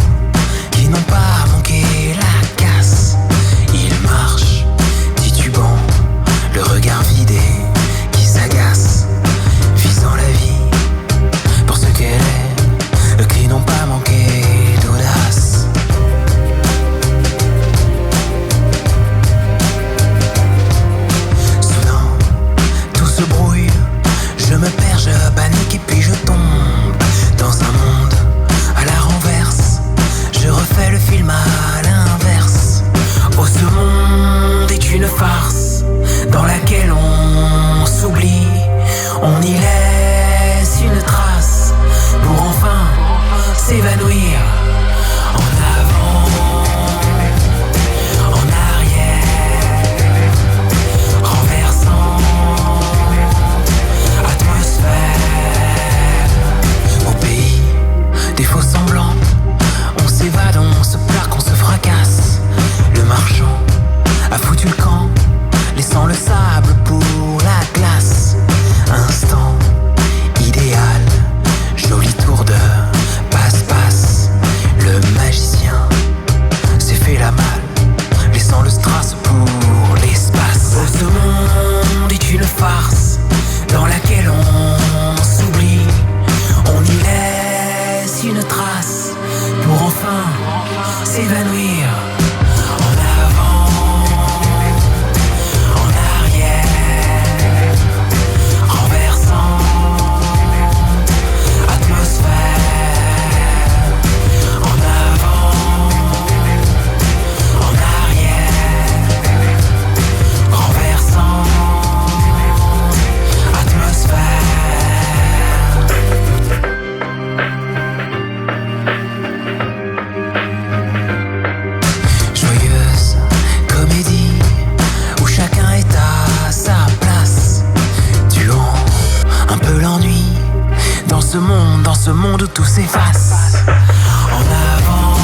qui n'ont pas manqué la casse. Ils marchent, titubant, le regard vidé qui s'agace, visant la vie pour ce qu'elle est, qui n'ont pas manqué d'audace. Soudain, On y laisse une trace pour enfin s'évanouir. En avant, en arrière, renversant atmosphère. Au pays des faux semblants, on s'évade, on se plaque, on se fracasse. Le marchand a foutu le camp, laissant le sable pour la glace. Instant idéal, joli tour de passe-passe. Le magicien s'est fait la malle, laissant le strass pour l'espace. Oh, ce monde est une farce dans laquelle on s'oublie. On y laisse une trace pour enfin s'évanouir. Dans ce monde où tout s'efface. En avant,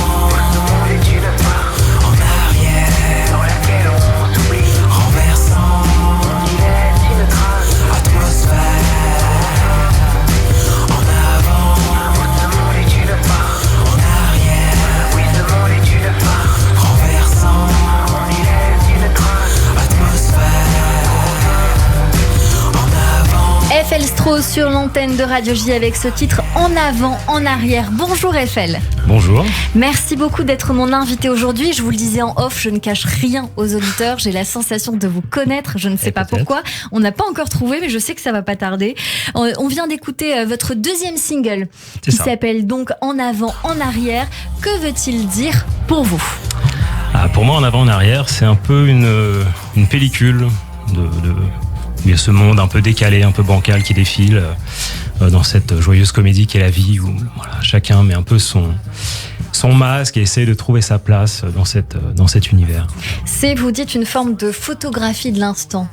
en arrière, dans laquelle on s'oublie. Renversant, on y laisse une trace. Atmosphère. En avant, ce monde est une farce. En arrière, oui, ce monde est une farce. Renversant, on y laisse une trace. Atmosphère. En avant. Eiffel Strauss sur l'antenne de Radio J avec ce titre En avant, en arrière. Bonjour Eiffel. Bonjour. Merci beaucoup d'être mon invité aujourd'hui. Je vous le disais en off, je ne cache rien aux auditeurs. J'ai la sensation de vous connaître. Je ne sais pas pourquoi. On n'a pas encore trouvé, mais je sais que ça va pas tarder. On vient d'écouter votre deuxième single qui s'appelle donc En avant, en arrière. Que veut-il dire pour vous ? Pour moi, En avant, en arrière, c'est un peu une pellicule il y a ce monde un peu décalé, un peu bancal qui défile dans cette joyeuse comédie qu'est la vie où voilà, chacun met un peu son masque et essaie de trouver sa place dans cet univers. C'est, vous dites, une forme de photographie de l'instant.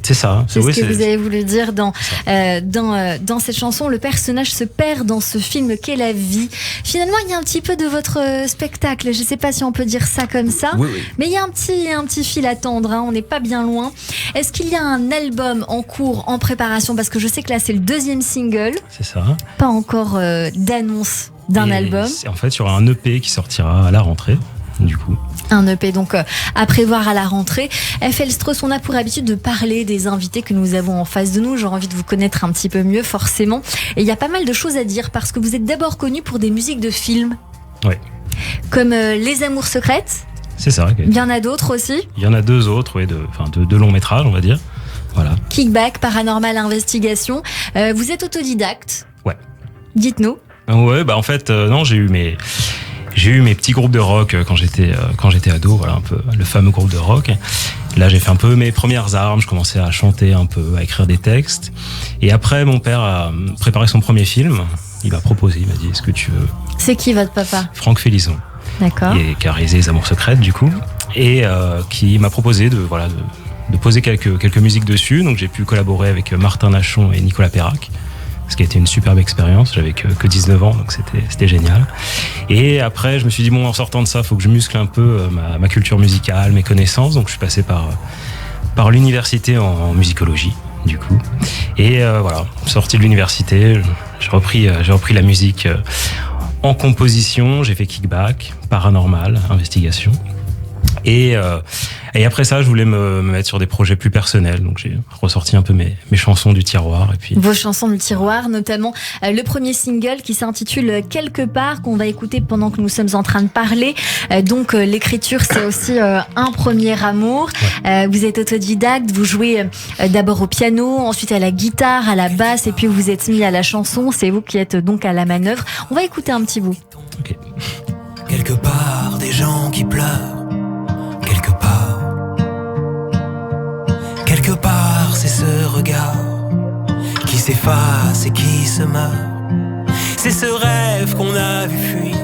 C'est ça. C'est ce que vous avez voulu dire dans cette chanson. Le personnage se perd dans ce film qu'est la vie. Finalement, il y a un petit peu de votre spectacle. Je ne sais pas si on peut dire ça comme ça. Oui. Mais il y a un petit fil à tendre. Hein. On n'est pas bien loin. Est-ce qu'il y a un album en cours, en préparation ? Parce que je sais que là, c'est le deuxième single. C'est ça. Pas encore d'annonce d'un album. En fait, il y aura un EP qui sortira à la rentrée, du coup. Un EP donc à prévoir à la rentrée. Eiffel Strauss, on a pour habitude de parler des invités que nous avons en face de nous. J'ai envie de vous connaître un petit peu mieux forcément. Et il y a pas mal de choses à dire parce que vous êtes d'abord connu pour des musiques de films. Oui. Comme Les Amours secrètes. C'est ça. Okay. Il y en a d'autres aussi. Il y en a deux autres, oui, de longs métrages, on va dire. Voilà. Kickback, Paranormal Investigation. Vous êtes autodidacte. Ouais. Dites-nous. Ouais, en fait, non, j'ai eu mes petits groupes de rock quand j'étais ado, voilà, un peu le fameux groupe de rock. Là, j'ai fait un peu mes premières armes, je commençais à chanter un peu, à écrire des textes. Et après, mon père a préparé son premier film. Il m'a proposé, il m'a dit, est-ce que tu veux... C'est qui votre papa ? Franck Félizon. D'accord. Qui a réalisé Les Amours secrètes, du coup. Et qui m'a proposé de poser quelques musiques dessus. Donc, j'ai pu collaborer avec Martin Nachon et Nicolas Perrac. Ce qui a été une superbe expérience, j'avais que 19 ans, donc c'était génial. Et après, je me suis dit, en sortant de ça, il faut que je muscle un peu ma culture musicale, mes connaissances. Donc je suis passé par l'université en musicologie, du coup. Et voilà, sorti de l'université, j'ai repris la musique en composition, j'ai fait Kickback, Paranormal, Investigation. Et après ça, je voulais me mettre sur des projets plus personnels. Donc j'ai ressorti un peu mes chansons du tiroir. Et puis... Vos chansons du tiroir, notamment le premier single qui s'intitule Quelque part, qu'on va écouter pendant que nous sommes en train de parler. Donc l'écriture, c'est aussi un premier amour. Ouais. Vous êtes autodidacte, vous jouez d'abord au piano, ensuite à la guitare, à la basse, et puis vous êtes mis à la chanson. C'est vous qui êtes donc à la manœuvre. On va écouter un petit bout. Okay. Quelque part, des gens qui pleurent. Quelque part, c'est ce regard s'efface et qui se meurt. C'est ce rêve qu'on a vu fuir.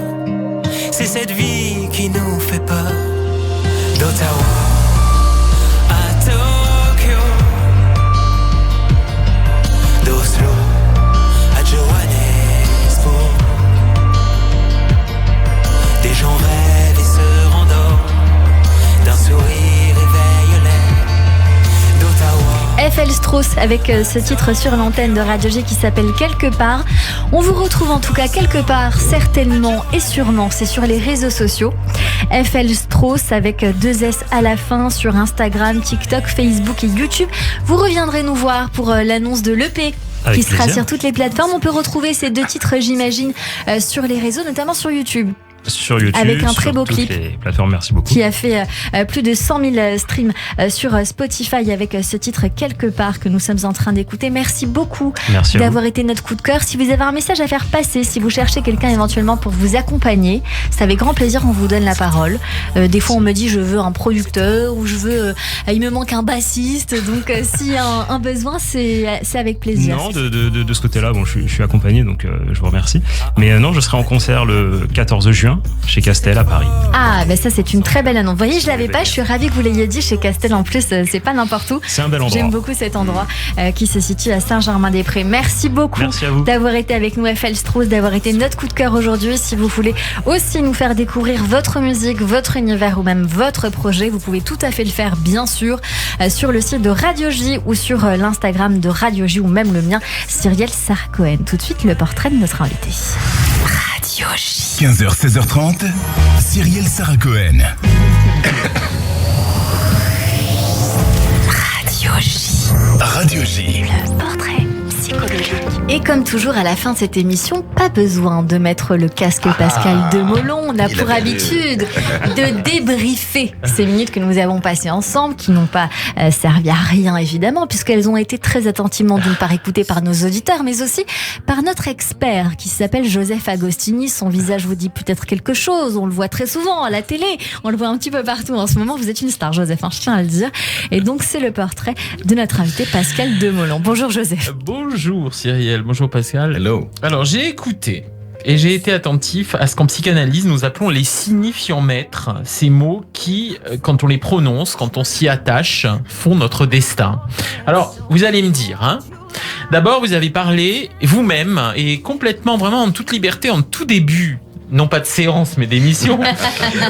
C'est cette vie qui nous fait peur. D'Ottawa à Tokyo, d'Oslo à Johannesburg. Des gens rêvent et se rendorment. D'un sourire éveille-les. D'Ottawa. FL Strauss avec ce titre sur l'antenne de Radio J qui s'appelle Quelque part. On vous retrouve en tout cas quelque part, certainement et sûrement, c'est sur les réseaux sociaux. FL Strauss avec 2 S à la fin sur Instagram, TikTok, Facebook et YouTube. Vous reviendrez nous voir pour l'annonce de l'EP. Qui sera sur toutes les plateformes. On peut retrouver ces 2 titres, j'imagine, sur les réseaux, notamment sur YouTube. Sur YouTube, avec un très beau clip les plateformes, merci beaucoup. Qui a fait plus de 100 000 streams sur Spotify avec ce titre Quelque part que nous sommes en train d'écouter. Merci beaucoup d'avoir été notre coup de cœur. Si vous avez un message à faire passer, si vous cherchez quelqu'un éventuellement pour vous accompagner, c'est avec grand plaisir on vous donne la parole. Des fois on me dit je veux un producteur ou je veux il me manque un bassiste, donc s'il y a un besoin c'est avec plaisir. Non, de ce côté-là, bon, je suis accompagné, donc je vous remercie. Mais non, je serai en concert le 14 juin chez Castel à Paris. Ah, ben ça c'est une très belle annonce. Vous voyez, je l'avais pas, je suis ravie que vous l'ayez dit chez Castel en plus, c'est pas n'importe où. C'est un bel endroit. J'aime beaucoup cet endroit qui se situe à Saint-Germain-des-Prés. Merci beaucoup d'avoir été avec nous, FL Strauss, d'avoir été notre coup de cœur aujourd'hui. Si vous voulez aussi nous faire découvrir votre musique, votre univers ou même votre projet, vous pouvez tout à fait le faire, bien sûr, sur le site de Radio J ou sur l'Instagram de Radio J ou même le mien, Cyrielle Sarah-Cohen. Tout de suite, le portrait de notre invité. Radio J. 15h, 16h30, Cyrielle Sarah-Cohen. Radio J. Radio J. Le portrait psychologique. Et comme toujours à la fin de cette émission, pas besoin de mettre le casque Pascal Demolon. On a pour habitude de débriefer ces minutes que nous avons passées ensemble, qui n'ont pas servi à rien évidemment, puisqu'elles ont été très attentivement d'une part écoutées par nos auditeurs, mais aussi par notre expert qui s'appelle Joseph Agostini. Son visage vous dit peut-être quelque chose, on le voit très souvent à la télé, on le voit un petit peu partout en ce moment. Vous êtes une star, Joseph, je tiens à le dire. Et donc c'est le portrait de notre invité Pascal Demolon. Bonjour Joseph. Bonjour Cyrielle, bonjour Pascal. Hello. Alors j'ai écouté et j'ai été attentif à ce qu'en psychanalyse nous appelons les signifiants-maîtres, ces mots qui, quand on les prononce, quand on s'y attache, font notre destin. Alors vous allez me dire, hein, d'abord vous avez parlé vous-même et complètement, vraiment en toute liberté, en tout début, non pas de séance mais d'émission,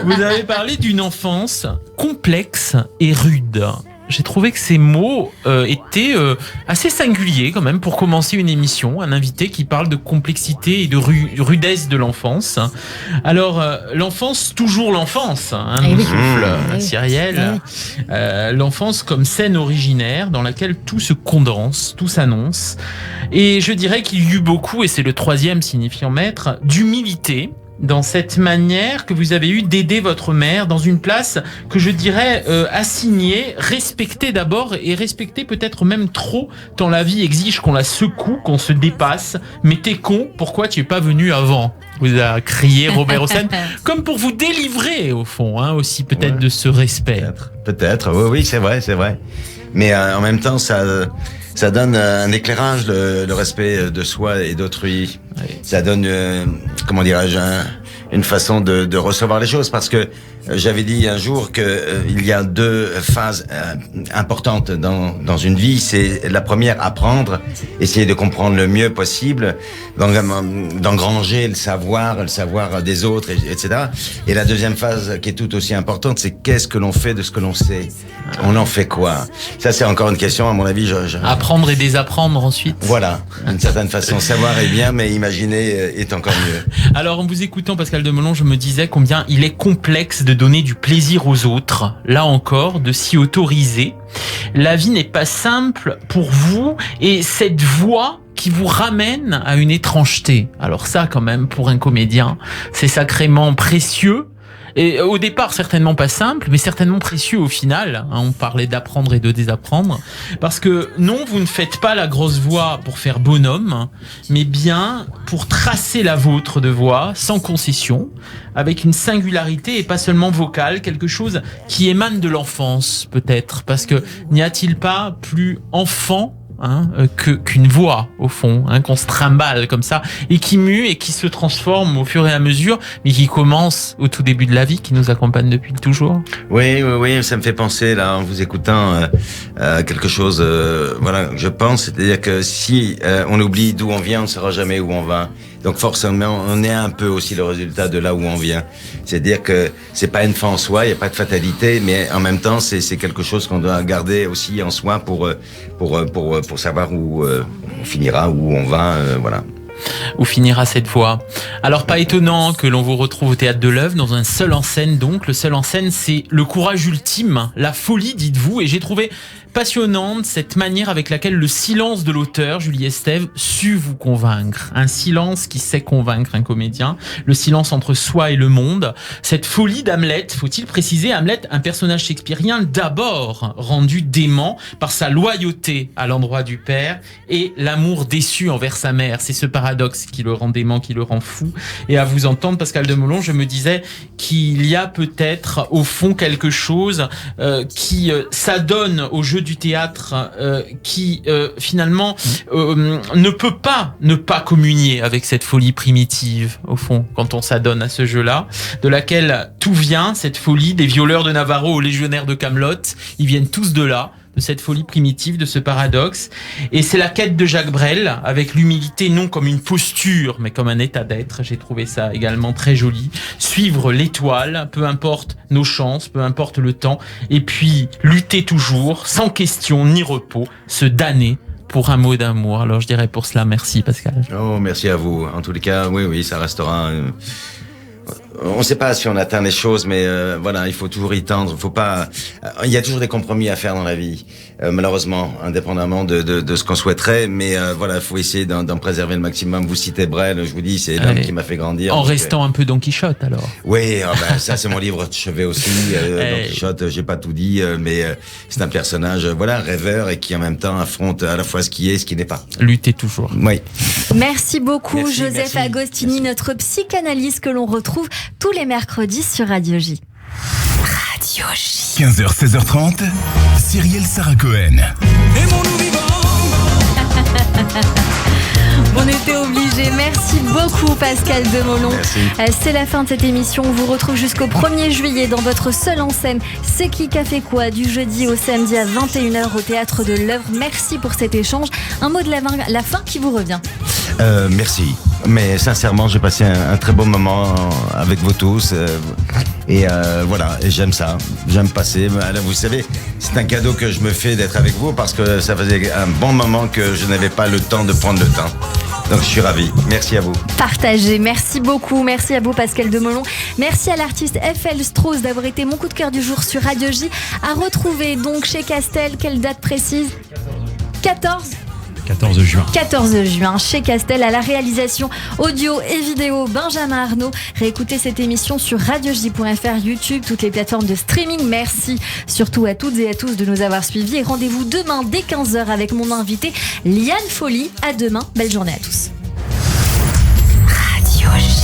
vous avez parlé d'une enfance complexe et rude. J'ai trouvé que ces mots étaient assez singuliers quand même pour commencer une émission, un invité qui parle de complexité et de rudesse de l'enfance. Alors l'enfance, toujours l'enfance, hein, nous souffle Cyrielle. L'enfance comme scène originaire dans laquelle tout se condense, tout s'annonce. Et je dirais qu'il y eut beaucoup, et c'est le 3e signifiant maître, d'humilité dans cette manière que vous avez eue d'aider votre mère dans une place que je dirais assignée, respectée d'abord et respectée peut-être même trop, tant la vie exige qu'on la secoue, qu'on se dépasse. Mais t'es con, pourquoi tu es pas venu avant ? Vous a crié Robert Hossein, comme pour vous délivrer au fond, hein, aussi peut-être de ce respect. Peut-être, oui, c'est vrai. Mais en même temps, ça donne un éclairage, le respect de soi et d'autrui. Oui. Ça donne, comment dirais-je, une façon de recevoir les choses, parce que j'avais dit un jour que il y a 2 phases importantes dans une vie. C'est la première, apprendre, essayer de comprendre le mieux possible, d'engranger le savoir des autres, etc. Et la deuxième phase, qui est tout aussi importante, c'est qu'est-ce que l'on fait de ce que l'on sait. On en fait quoi? Ça, c'est encore une question, à mon avis. Apprendre et désapprendre ensuite. Voilà, d'une certaine façon. Savoir est bien, mais imaginer est encore mieux. Alors, en vous écoutant, Pascal Demolon, je me disais combien il est complexe de donner du plaisir aux autres. Là encore, de s'y autoriser. La vie n'est pas simple pour vous, et cette voix qui vous ramène à une étrangeté. Alors ça, quand même, pour un comédien, c'est sacrément précieux. Et au départ, certainement pas simple, mais certainement précieux au final. On parlait d'apprendre et de désapprendre. Parce que non, vous ne faites pas la grosse voix pour faire bonhomme, mais bien pour tracer la vôtre de voix, sans concession, avec une singularité et pas seulement vocale, quelque chose qui émane de l'enfance, peut-être. Parce que n'y a-t-il pas plus enfant qu'une voix au fond, qu'on se trimballe comme ça et qui mue et qui se transforme au fur et à mesure, mais qui commence au tout début de la vie, qui nous accompagne depuis toujours. Oui, ça me fait penser là en vous écoutant quelque chose. Voilà, je pense, c'est-à-dire que si on oublie d'où on vient, on ne saura jamais où on va. Donc forcément, on est un peu aussi le résultat de là où on vient. C'est-à-dire que c'est pas une fin en soi, il n'y a pas de fatalité, mais en même temps, c'est quelque chose qu'on doit garder aussi en soi pour savoir où on finira, où on va, voilà. Où finira cette voie. Alors pas étonnant que l'on vous retrouve au Théâtre de l'Œuvre dans un seul en scène donc. Le seul en scène, c'est le courage ultime, la folie dites-vous, et j'ai trouvé passionnante cette manière avec laquelle le silence de l'auteur, Julie Estève, sut vous convaincre. Un silence qui sait convaincre un comédien. Le silence entre soi et le monde. Cette folie d'Hamlet, faut-il préciser, Hamlet, un personnage shakespearien d'abord rendu dément par sa loyauté à l'endroit du père et l'amour déçu envers sa mère. C'est ce paradoxe qui le rend dément, qui le rend fou. Et à vous entendre, Pascal Demolon, je me disais qu'il y a peut-être au fond quelque chose qui s'adonne au jeu du théâtre qui finalement ne peut pas ne pas communier avec cette folie primitive au fond quand on s'adonne à ce jeu-là, de laquelle tout vient, cette folie des violeurs de Navarro aux légionnaires de Camelot, ils viennent tous de là, de cette folie primitive, de ce paradoxe. Et c'est la quête de Jacques Brel, avec l'humilité non comme une posture, mais comme un état d'être. J'ai trouvé ça également très joli. Suivre l'étoile, peu importe nos chances, peu importe le temps, et puis lutter toujours, sans question ni repos, se damner pour un mot d'amour. Alors je dirais pour cela, merci Pascal. Oh, merci à vous. En tous les cas, oui, ça restera... On ne sait pas si on atteint les choses, mais voilà, il faut toujours y tendre. Faut pas. Il y a toujours des compromis à faire dans la vie, malheureusement, indépendamment de ce qu'on souhaiterait. Mais voilà, il faut essayer d'en préserver le maximum. Vous citez Brel, je vous dis, c'est l'homme qui m'a fait grandir. En restant un peu Don Quichotte, alors. Oui, ça c'est mon livre de chevet aussi. Don Quichotte, j'ai pas tout dit, mais c'est un personnage, voilà, rêveur et qui en même temps affronte à la fois ce qui est et ce qui n'est pas. Lutter toujours. Oui. Merci beaucoup, Merci, Joseph Agostini, notre psychanalyste que l'on retrouve tous les mercredis sur Radio J. Radio J. 15h, 16h30, Cyrielle Sarah Cohen. On était obligés. Merci beaucoup Pascal Demolon. C'est la fin de cette émission. On vous retrouve jusqu'au 1er juillet dans votre seule en scène C'est qui qu'a fait quoi du jeudi au samedi à 21h au Théâtre de l'Œuvre. Merci pour cet échange. Un mot de la fin qui vous revient. Merci. Mais sincèrement, j'ai passé un très bon moment avec vous tous. Et voilà, et j'aime ça. J'aime passer. Vous savez, c'est un cadeau que je me fais d'être avec vous parce que ça faisait un bon moment que je n'avais pas le temps de prendre le temps. Donc je suis ravi. Merci à vous. Partagez. Merci beaucoup. Merci à vous Pascal Demolon. Merci à l'artiste F.L. Strauss d'avoir été mon coup de cœur du jour sur Radio J. À retrouver donc chez Castel. Quelle date précise ? 14 juin. 14 juin, chez Castel, à la réalisation audio et vidéo, Benjamin Arnaud. Réécoutez cette émission sur radioj.fr, YouTube, toutes les plateformes de streaming. Merci surtout à toutes et à tous de nous avoir suivis. Et rendez-vous demain dès 15h avec mon invité Liane Folly. À demain. Belle journée à tous. Radio J.